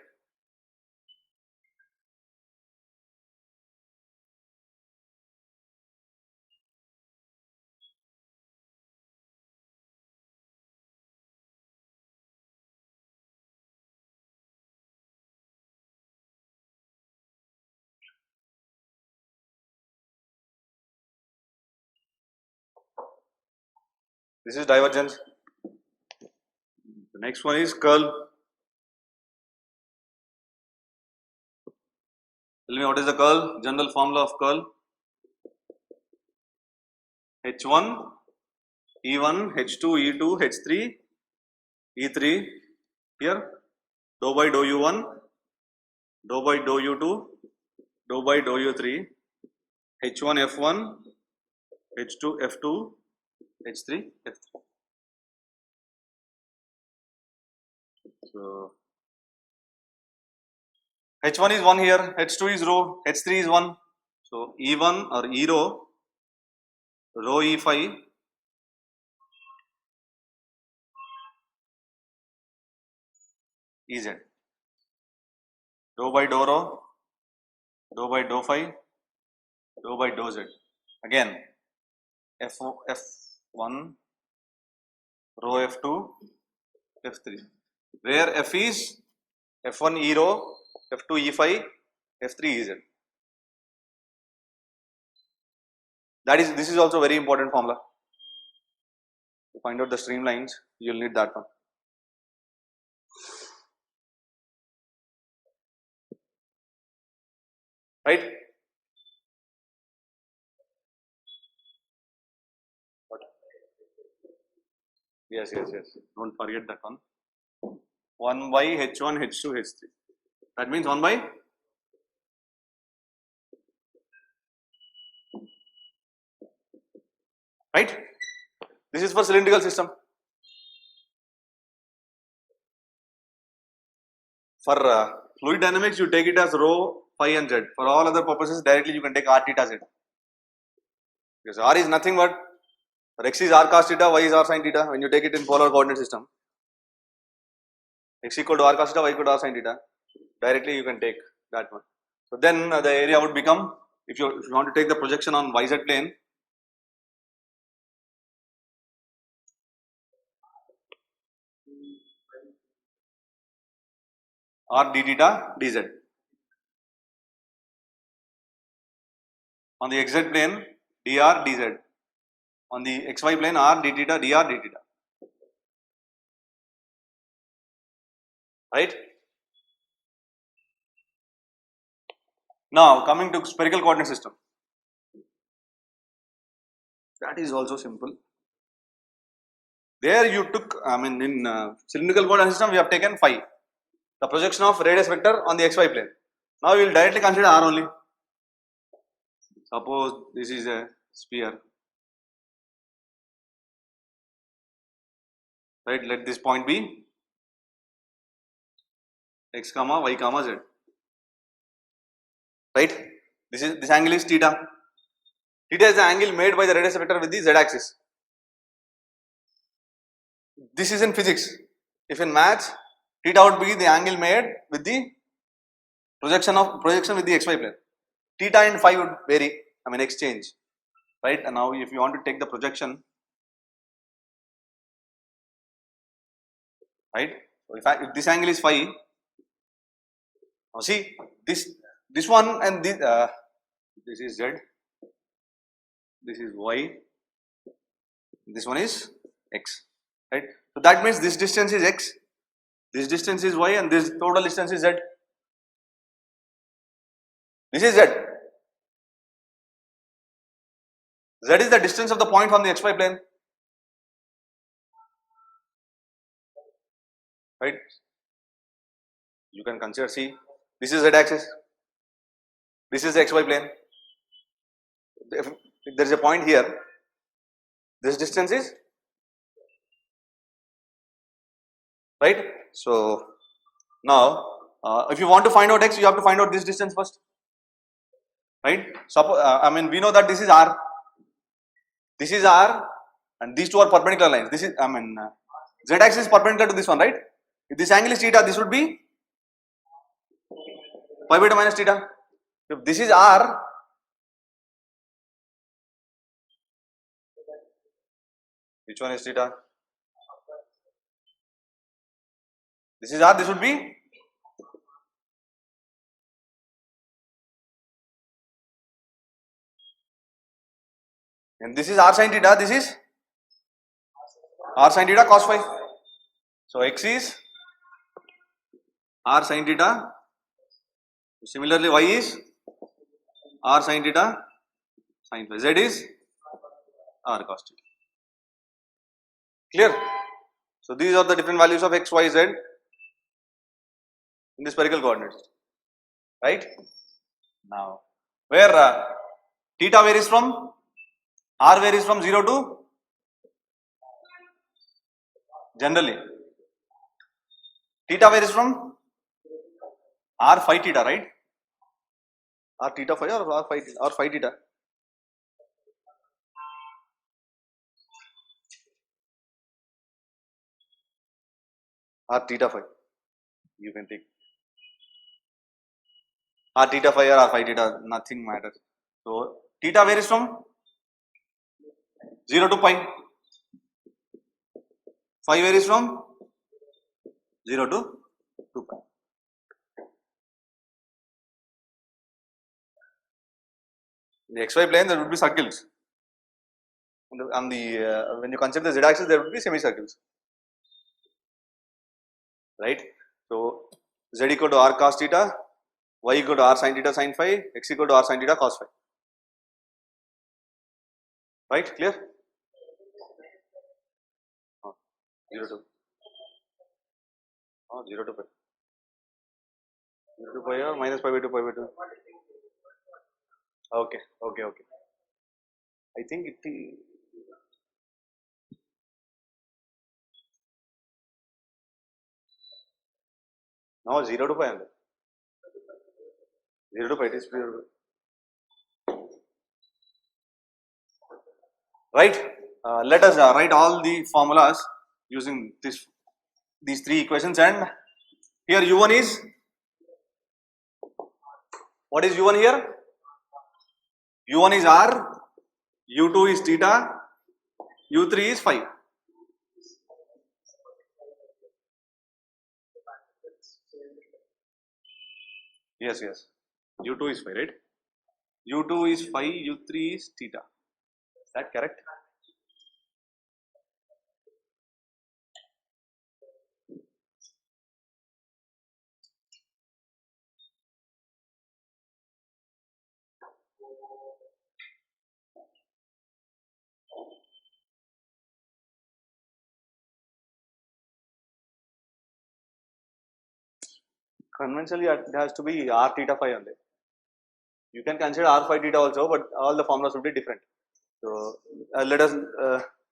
This is divergence. The next one is curl. Tell me what is the curl? General formula of curl. h1 e1 h2 e2 h3 e3. Here dou by dou u1, dou by dou u2, dou by dou u3, h1 f1, h2 f2, h3 f3. So h1 is 1 here, h2 is rho, h3 is 1. So e1 or e rho, rho e5, ez, dou by dou rho, dou by dou phi, dou by dou z. Again f1, rho f2, f3, where f is f1 e rho, f2 e5, f3 ez. That is, this is also very important formula. To find out the streamlines, you will need that one. right? Yes, yes, yes. Don't forget that one. 1 by H1, H2, H3. That means 1 by right. This is for cylindrical system. For fluid dynamics, you take it as rho, phi, and z. For all other purposes, directly you can take r theta z. Because r is nothing but x is r cos theta, y is r sin theta. When you take it in polar coordinate system, x equal to r cos theta, y equal to r sin theta. Directly you can take that one. So then the area would become, if you want to take the projection on yz plane, r d theta dz. On the xz plane, dr dz. On the xy plane, r d theta dr d theta. Right? Now coming to spherical coordinate system. That is also simple. There you took, I mean in cylindrical coordinate system we have taken phi, the projection of radius vector on the xy plane. Now we will directly consider r only. Suppose this is a sphere, right? Let this point be x comma y comma z, right? This angle is theta. Theta is the angle made by the radius vector with the z axis. This is in physics. If in maths, theta would be the angle made with the projection with the xy plane. Theta and phi would vary, I mean exchange, right? And now if you want to take the projection, right? So if this angle is phi, now see this one and this is z, this is y, this one is x, right? So that means this distance is x, this distance is y, and this total distance is z. This is z. Z is the distance of the point from the xy plane, right? You can consider, see, this is z axis, this is the xy plane. If there is a point here, this distance is, right? So now if you want to find out x, you have to find out this distance first, right? Suppose I mean we know that this is r, and these two are perpendicular lines. This is, I mean z axis is perpendicular to this one, right? If this angle is theta, this would be pi beta minus theta. If this is r, which one is theta? This is r, this would be, and this is r sin theta, this is r sin theta cos phi. So x is r sin theta, similarly y is r sin theta sin phi, z is r cos theta. Clear? So these are the different values of x, y, z in the spherical coordinates, right? Now where theta varies from, r varies from 0 to, generally theta varies from r phi theta, right? R theta phi or r phi theta? R theta phi, you can take r theta phi or r phi theta, nothing matters. So theta varies from 0 to pi, phi varies from 0 to 2 pi. In the xy plane there would be circles. On the when you consider the z axis, there would be semicircles, right? So z equal to r cos theta, y equal to r sin theta sin phi, x equal to r sin theta cos phi. Right? Clear? 0 to 0 to pi. 0 to pi or minus pi by 2 pi by 2. Okay. I think it is. No, 0 to pi. 0 to pi, it is 0 to pi. Right? Let us write all the formulas using these three equations, and here u1 is, what is u1 here? u1 is r, u2 is theta, u3 is phi. Yes, u2 is phi, right? u2 is phi, u3 is theta. Is that correct? Conventionally, it has to be r theta phi only. You can consider r phi theta also, but all the formulas will be different. So let us,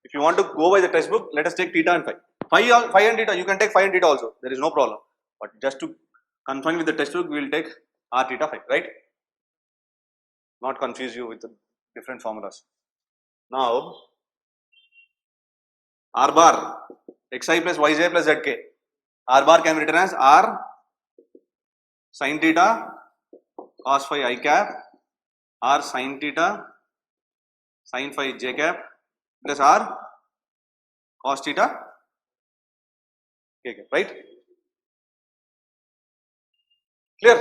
if you want to go by the textbook, let us take theta and phi. Phi and theta, you can take phi and theta also. There is no problem. But just to confine with the textbook, we will take r theta phi, right? Not confuse you with the different formulas. Now, r bar xi plus yj plus zk. R bar can be written as r sin theta cos phi I cap, r sin theta sin phi j cap plus r cos theta k cap, right? Clear?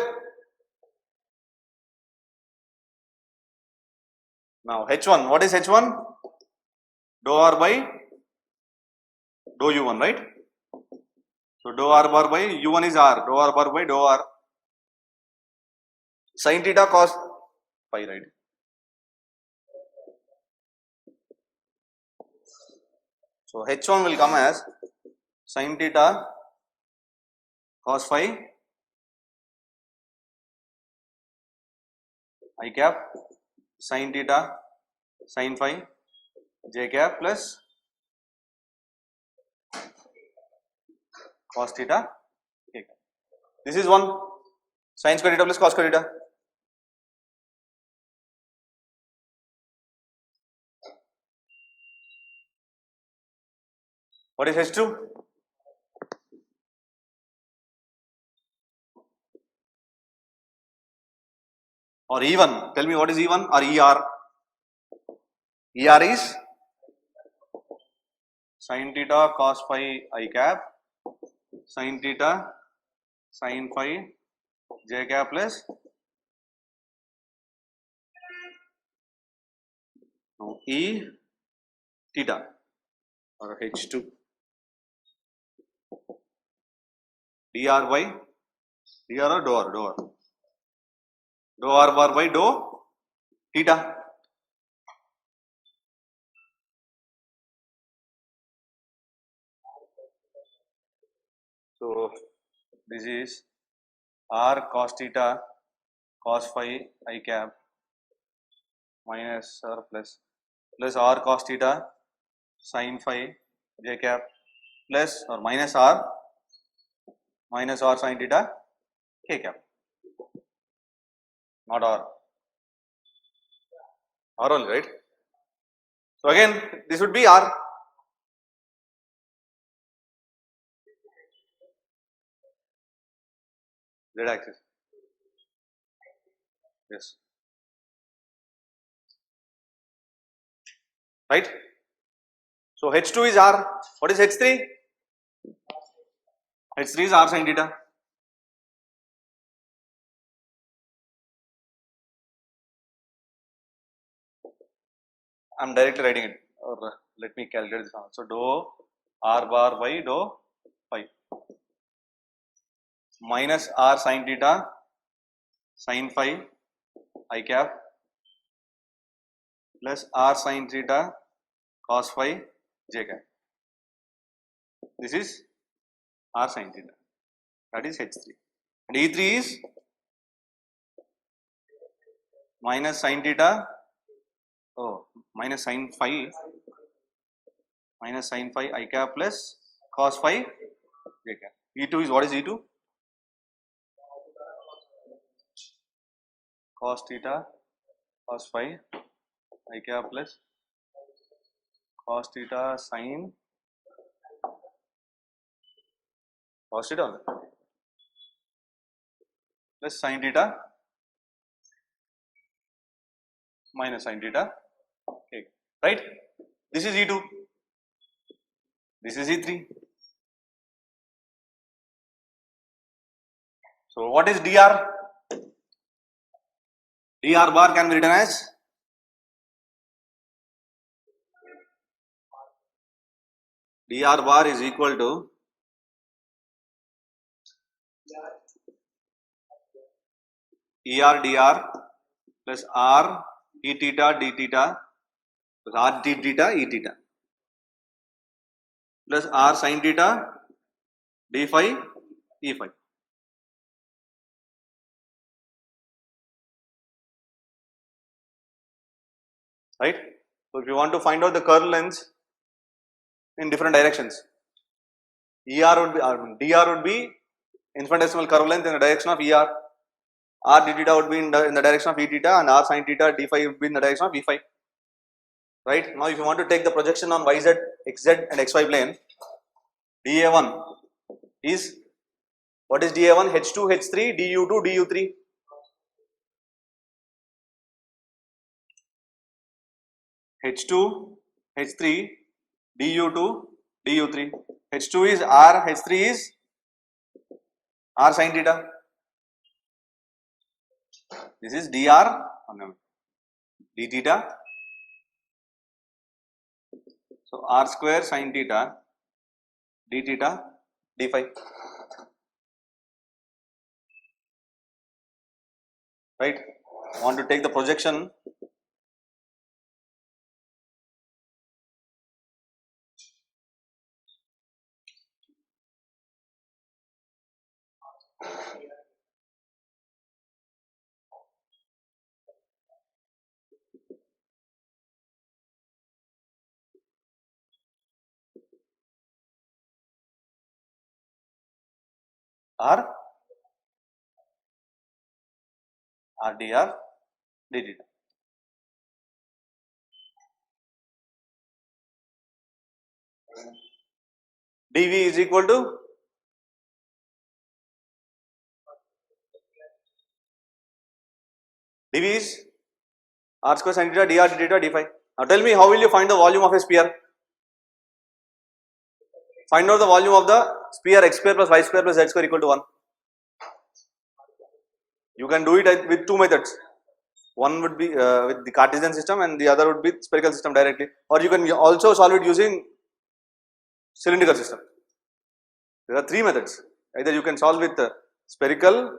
Now h1, what is h1? Dou r by dou u1, right? So dou r bar by u1 is r, dou r bar by dou r sin theta cos phi, right? So h1 will come as sin theta cos phi I cap sin theta sin phi j cap plus cos theta k cap. This is one sin square theta plus cos square theta. What is h2? Or E1? Tell me what is E1 or ER? ER is sin theta cos phi I cap sin theta sin phi j cap plus E theta or h2 dr by dr or dou r dou r bar by dou theta. So this is r cos theta cos phi I cap minus r plus r cos theta sin phi j cap plus or minus r sin theta k cap, not r only, right? So again this would be r. Z axis, yes, right? So h2 is r. What is h3? h3 is r sin theta. I am directly writing it, or let me calculate this. So dou r bar by dou phi minus r sin theta sin phi I cap plus r sin theta cos phi j cap. This is r sin theta, that is H3, and E3 is minus sin theta, minus sin phi I cap plus cos phi j cap. E2 is, what is E2? Cos theta cos phi I cap plus cos theta sin cos theta plus sin theta minus sin theta, okay, right? This is E2, this is E3. So what is dr? Dr bar can be written as dr bar is equal to er dr plus r e theta d theta plus r d theta e theta plus r sin theta d phi e phi. Right? So if you want to find out the curl lengths in different directions, ER would be, dr would be infinitesimal curve length in the direction of ER, r d theta would be in the direction of E theta, and r sin theta d phi would be in the direction of E phi. Right? Now if you want to take the projection on yz, xz and xy plane, dA1 is, what is dA1? H2, H3, du2, du3. H2, H3, du2, du3. H2 is r, H3 is r sin theta. This is dr d theta. So r square sin theta d theta d phi. Right? I want to take the projection r dr d theta. dV is equal to dV is r square sin theta dr d theta d phi. Now tell me, how will you find the volume of a sphere? Find out the volume of the sphere x square plus y square plus z square equal to 1. You can do it with two methods. One would be with the Cartesian system, and the other would be spherical system directly, or you can also solve it using cylindrical system. There are three methods. Either you can solve with spherical,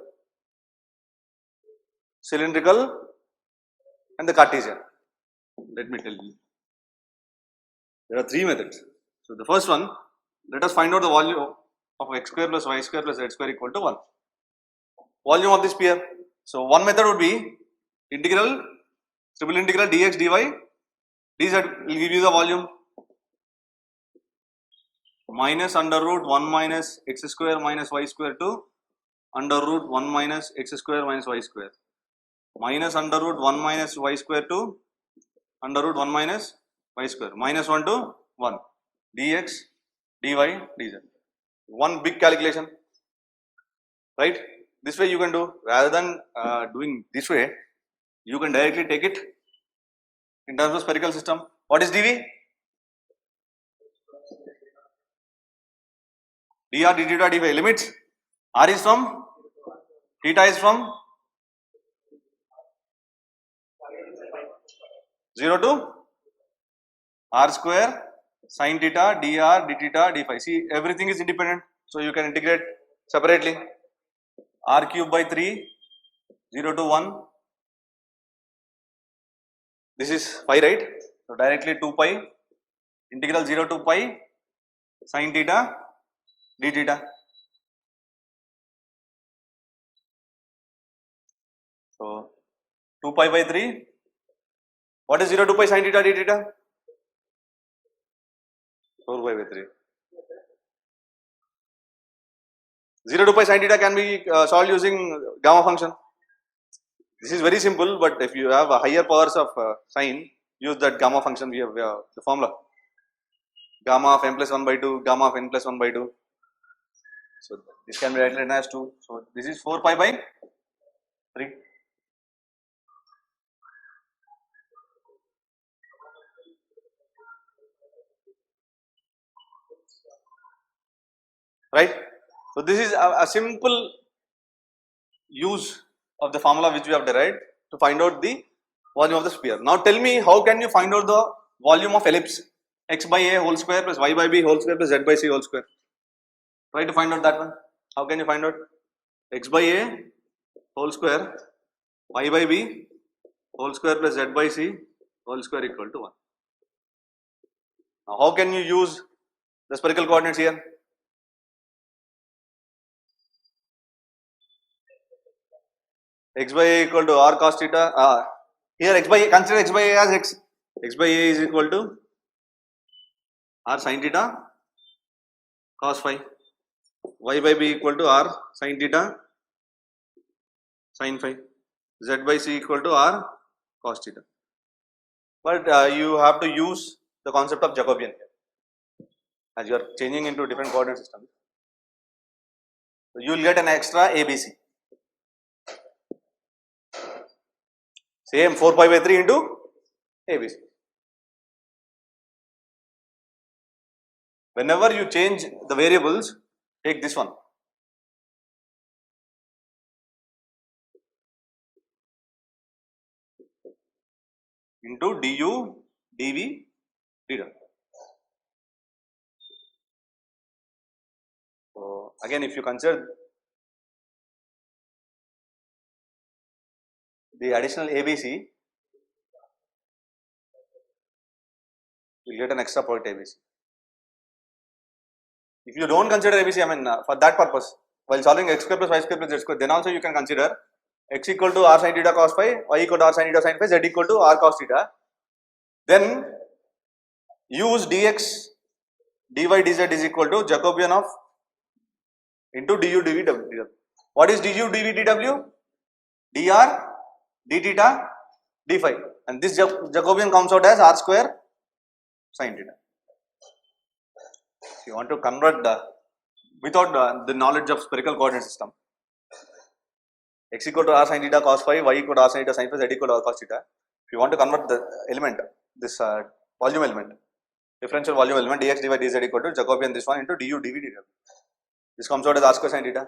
cylindrical and the Cartesian. Let me tell you. There are three methods. So the first one, let us find out the volume of x square plus y square plus z square equal to 1. Volume of the sphere. So one method would be integral, triple integral dx dy dz will give you the volume minus under root 1 minus x square minus y square to under root 1 minus x square minus y square minus under root 1 minus y square to under root 1 minus y square minus 1 to 1 dx dy dz. One big calculation, right? This way you can do, rather than doing this way, you can directly take it in terms of spherical system. What is dV? dr d theta d phi. Limits, r is from, theta is from 0 to r square sin theta dr d theta d phi. See, everything is independent, so you can integrate separately. R cube by 3, 0 to 1. This is pi, right? So directly 2 pi integral 0 to pi sin theta d theta. So 2 pi by 3. What is 0 to pi sin theta d theta? 4 pi by 3. 0 to pi sin theta can be solved using gamma function. This is very simple, but if you have a higher powers of sine, use that gamma function. We have the formula gamma of n plus 1 by 2, gamma of n plus 1 by 2. So this can be written as 2. So this is 4 pi by 3. Right? So this is a simple use of the formula which we have derived to find out the volume of the sphere. Now tell me, how can you find out the volume of ellipse? X by a whole square plus y by b whole square plus z by c whole square. Try to find out that one. How can you find out? X by a whole square, y by b whole square plus z by c whole square equal to 1. Now how can you use the spherical coordinates here? X by a equal to r cos theta. Here x by a, consider x by a as x. X by a is equal to r sin theta cos phi. Y by b equal to r sin theta sin phi. Z by c equal to r cos theta. But you have to use the concept of Jacobian here, as you are changing into different coordinate systems. So you will get an extra ABC. Same 4 pi by 3 into ABC. Whenever you change the variables, take this one. Into du, dv, dw. So again, if you consider the additional ABC, you get an extra point ABC. If you don't consider ABC, I mean for that purpose, while solving x square plus y square plus z square, then also you can consider x equal to r sin theta cos phi, y equal to r sin theta sin phi, z equal to r cos theta. Then use dx dy dz is equal to Jacobian of into du dv dw. What is du dv dw? dr d theta d phi, and this Jacobian comes out as r square sin theta. If you want to convert without the knowledge of spherical coordinate system, x equal to r sin theta cos phi, y equal to r sin theta sin phi, z equal to r cos theta. If you want to convert the element, this volume element, differential volume element dx dy dz equal to Jacobian this one into du dv dw. This comes out as r square sin theta.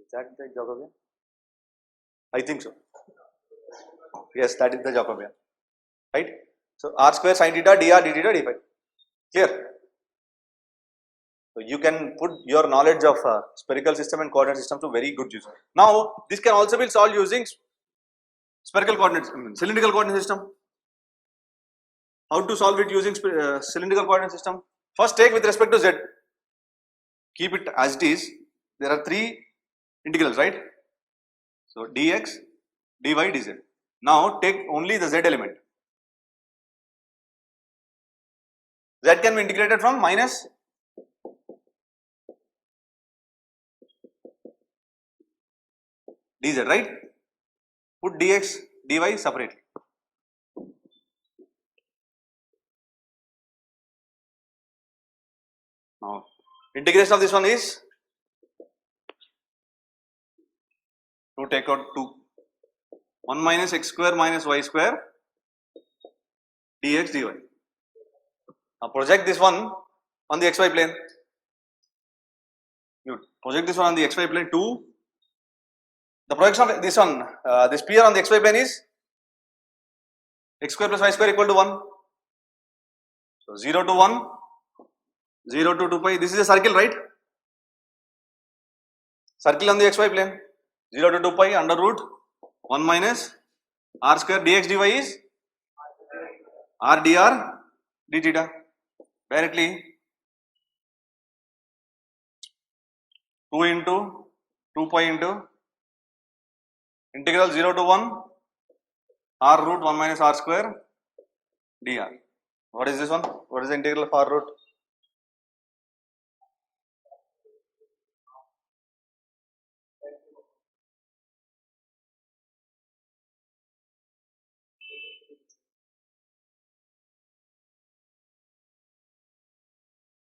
Is that the Jacobian? I think so. Yes, that is the Jacobian. Right? So r square sin theta dr d theta d phi. Clear? So you can put your knowledge of spherical system and coordinate system to very good use. Now this can also be solved using spherical coordinates, cylindrical coordinate system. How to solve it using cylindrical coordinate system? First take with respect to z. Keep it as it is. There are 3 integrals, right? So dx, dy, dz. Now take only the z element. Z can be integrated from minus dz, right? Put dx, dy separately. Now integration of this one is to take out 2. 1 minus x square minus y square dx dy. Now project this one on the xy plane. You project this one on the xy plane 2. The projection of this one, the sphere on the xy plane is x square plus y square equal to 1. So 0 to 1, 0 to 2 pi. This is a circle, right? Circle on the xy plane. 0 to 2 pi under root 1 minus r square dx dy is r dr d theta. Directly 2 into 2 pi into integral 0 to 1 r root 1 minus r square dr. What is this one? What is the integral of r root?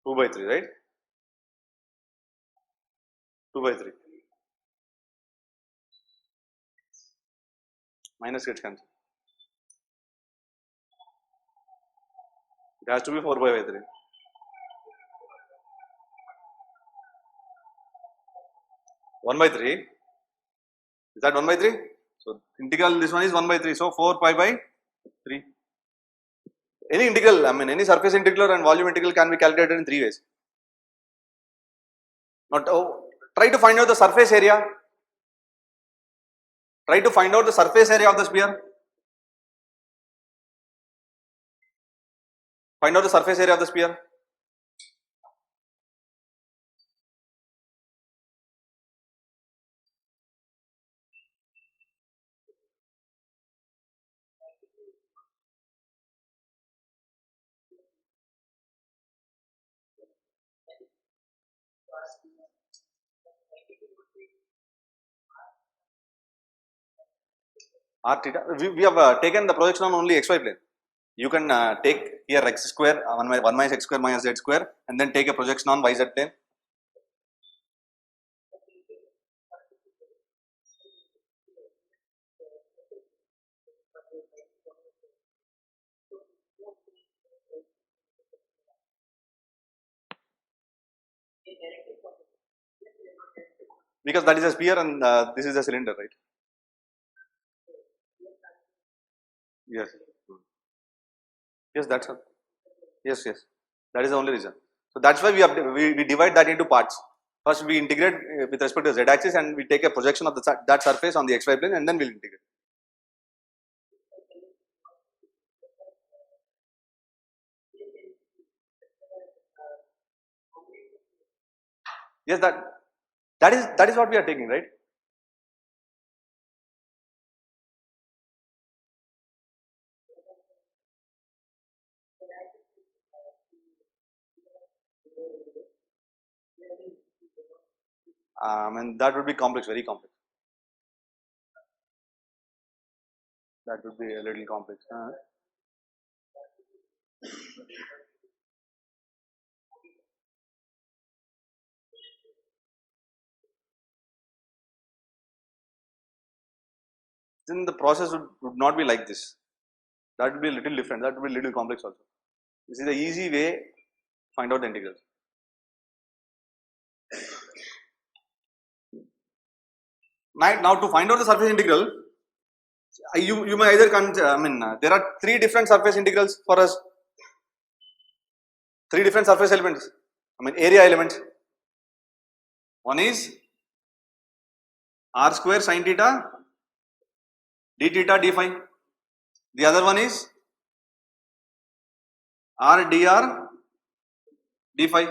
Two by three, right? 2 by 3. Minus gets cancelled. It has to be 4 by 3. One by 3. Is that 1 by 3? So integral this one is 1 by 3. So 4 pi by 3. Any integral, I mean any surface integral and volume integral can be calculated in 3 ways. Not try to find out the surface area. Try to find out the surface area of the sphere. Find out the surface area of the sphere. R theta. We have taken the projection on only xy plane. You can take here x square 1 minus x square minus z square and then take a projection on yz plane. Because that is a sphere and this is a cylinder, right? Yes. Yes, that's all. Yes, yes. That is the only reason. So that's why we divide that into parts. First we integrate with respect to z axis and we take a projection of that surface on the xy plane and then we'll integrate. Yes, that is what we are taking, right? And that would be complex, very complex. That would be a little complex. Then the process would not be like this. That would be a little different. That would be a little complex also. This is the easy way to find out the integrals. Now to find out the surface integral, you may either there are 3 different surface integrals for us. 3 different surface elements. Area elements. One is r square sin theta d theta d phi. The other one is r dr d phi,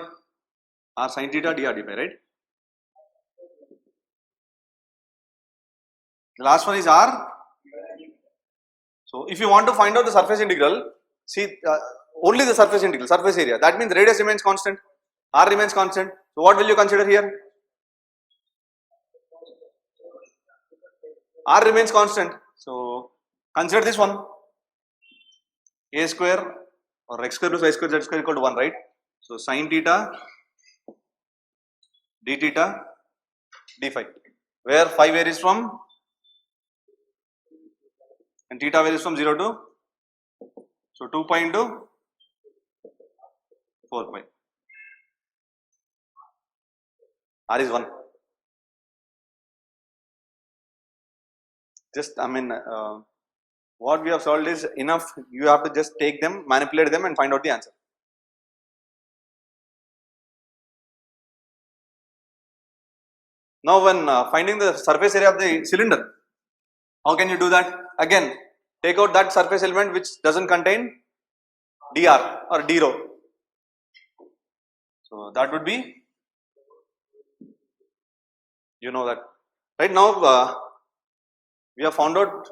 r sin theta dr d phi, right? The last one is r. So if you want to find out the surface integral, see only the surface integral, surface area. That means radius remains constant, r remains constant. So what will you consider here? R remains constant. So consider this one, a square or x square plus y square z square equal to 1, right? So sin theta d theta d phi, where phi varies from and theta varies from 0 to, so 2 pi into 4 pi. R is 1. Just what we have solved is enough. You have to just take them, manipulate them and find out the answer. Now when finding the surface area of the cylinder, how can you do that? Again, take out that surface element which doesn't contain dr or d rho. So that would be, you know that. Right now we have found out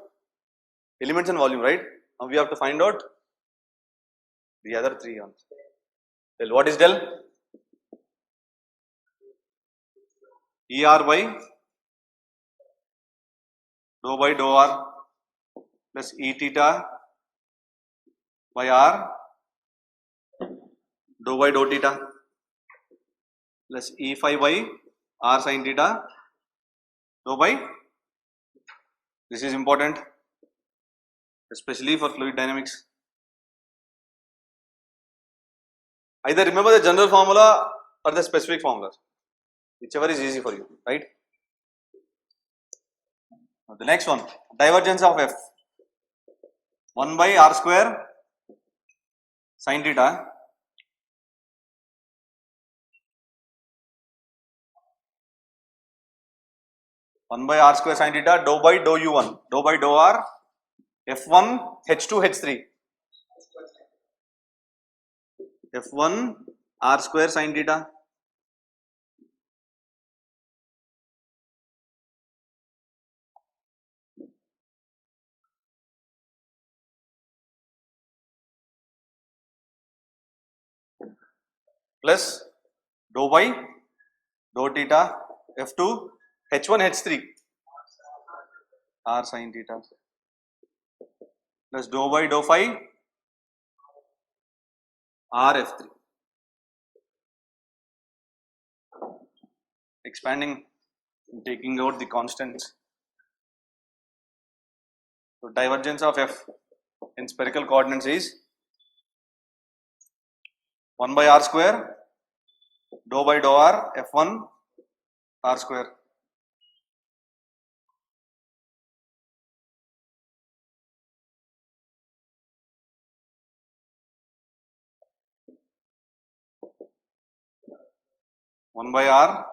elements and volume, right? Now we have to find out the other three ones. Del, what is del? ER by dou R plus E theta by R dou theta plus E phi by R sin theta dou by. This is important, especially for fluid dynamics. Either remember the general formula or the specific formulas, whichever is easy for you, right? Now the next one, divergence of F, 1 by R square sin theta R square sin theta dou by dou U1 dou by dou R F1 H2 H3 F1 R square sin theta plus dou by dou theta F2 H1 H3 R sin theta plus dou by dou phi R F3. Expanding, taking out the constants. So divergence of F in spherical coordinates is 1 by R square dou by dou R F1 R square. One by R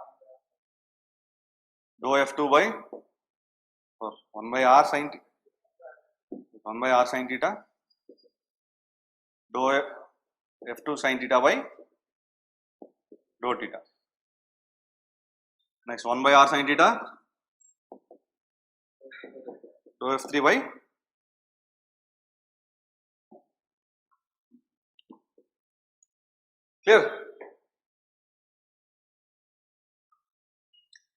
dou F2 by, or 1 by R sin theta dou F2 sin theta by dou theta. Next 1 by R sin theta dou F3 by clear.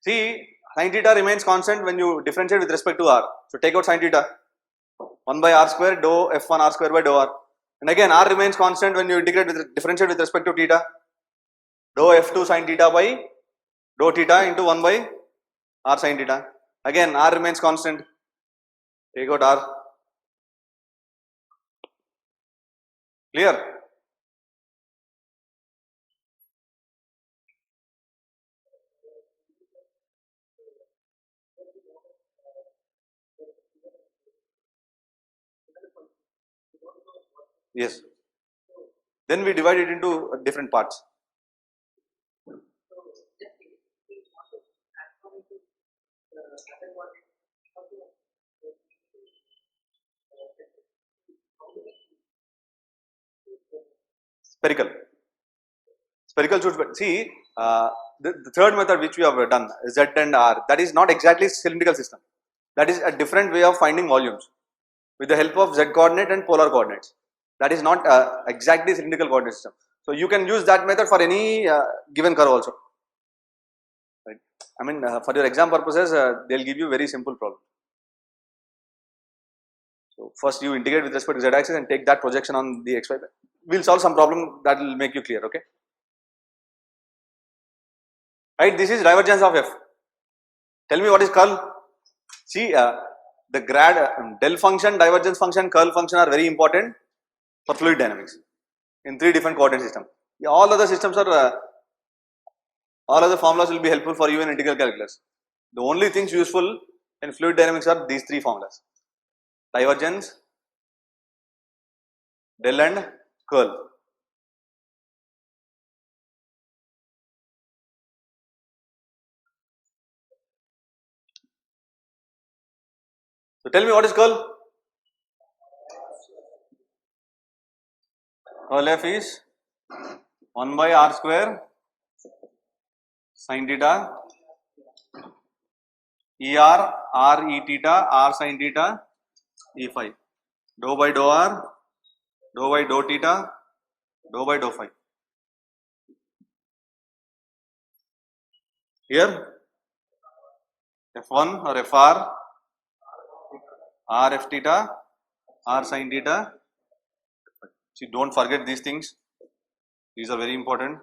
See, sin theta remains constant when you differentiate with respect to R. So take out sin theta, 1 by R square dou F1 R square by dou R, and again R remains constant when you integrate with differentiate with respect to theta, dou F2 sin theta by dou theta into 1 by R sin theta. Again R remains constant, take out R. Clear? Yes. Then we divide it into different parts. Spherical. Spherical should see the third method which we have done, Z and R, that is not exactly cylindrical system. That is a different way of finding volumes with the help of Z coordinate and polar coordinates. That is not exactly cylindrical coordinate system. So you can use that method for any given curve also. Right? I mean for your exam purposes, they'll give you very simple problem. So first you integrate with respect to Z axis and take that projection on the XY. We'll solve some problem that will make you clear. Okay. Right, this is divergence of F. Tell me what is curl. See, the grad del function, divergence function, curl function are very important for fluid dynamics in three different coordinate systems. Yeah, all other systems are, all other formulas will be helpful for you in integral calculus. The only things useful in fluid dynamics are these three formulas: divergence, del and curl. So tell me what is curl? Curl F is 1 by r square sin theta ER r e theta r sin theta e phi dou by dou r dou by dou theta dou by dou phi. Here F1 or Fr r f theta r sin theta. See, don't forget these things. These are very important.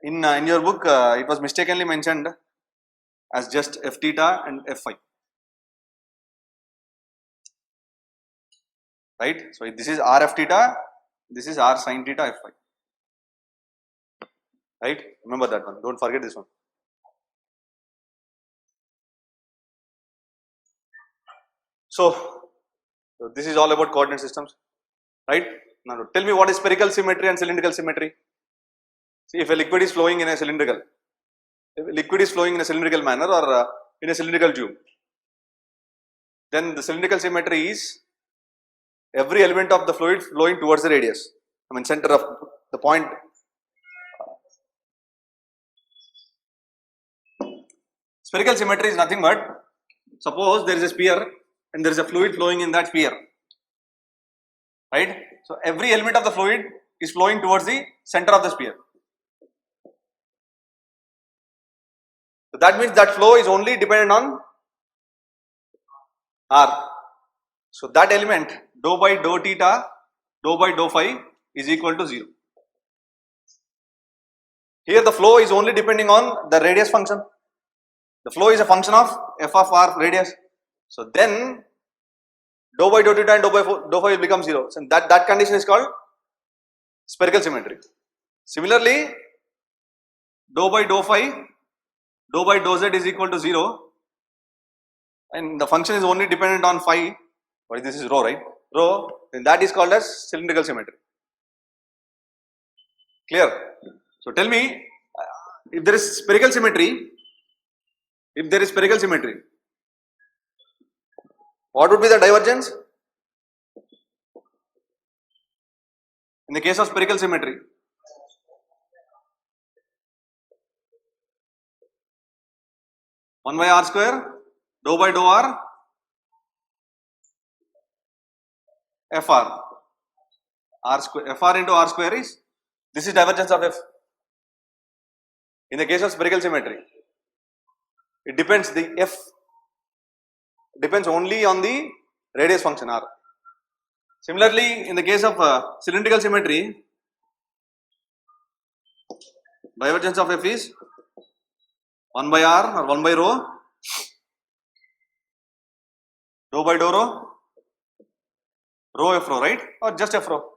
In your book, it was mistakenly mentioned as just f theta and f phi. Right? So this is r f theta, this is r sin theta f phi. Right? Remember that one. Don't forget this one. So this is all about coordinate systems. Right? Now tell me what is spherical symmetry and cylindrical symmetry. See, if a liquid is flowing in a cylindrical, manner or in a cylindrical tube, then the cylindrical symmetry is every element of the fluid flowing towards the radius. I mean center of the point. Spherical symmetry is nothing but, suppose there is a sphere and there is a fluid flowing in that sphere. Right? So every element of the fluid is flowing towards the center of the sphere. So that means that flow is only dependent on r. So that element dou by dou theta, dou by dou phi is equal to 0. Here the flow is only depending on the radius function. The flow is a function of f of r radius. So then dou by dou theta and dou phi will become 0. So that condition is called spherical symmetry. Similarly, dou by dou phi, dou by dou z is equal to 0, and the function is only dependent on phi. But this is rho, right? Rho, then that is called as cylindrical symmetry. Clear? So tell me, if there is spherical symmetry, what would be the divergence? In the case of spherical symmetry, one by r square, dou by dou r, fr. R square, fr into r square is, this is divergence of f. In the case of spherical symmetry, it depends, the f depends only on the radius function r. Similarly, in the case of cylindrical symmetry, divergence of f is 1 by r or 1 by rho, dou by dou rho, rho f rho, right? Or just f rho.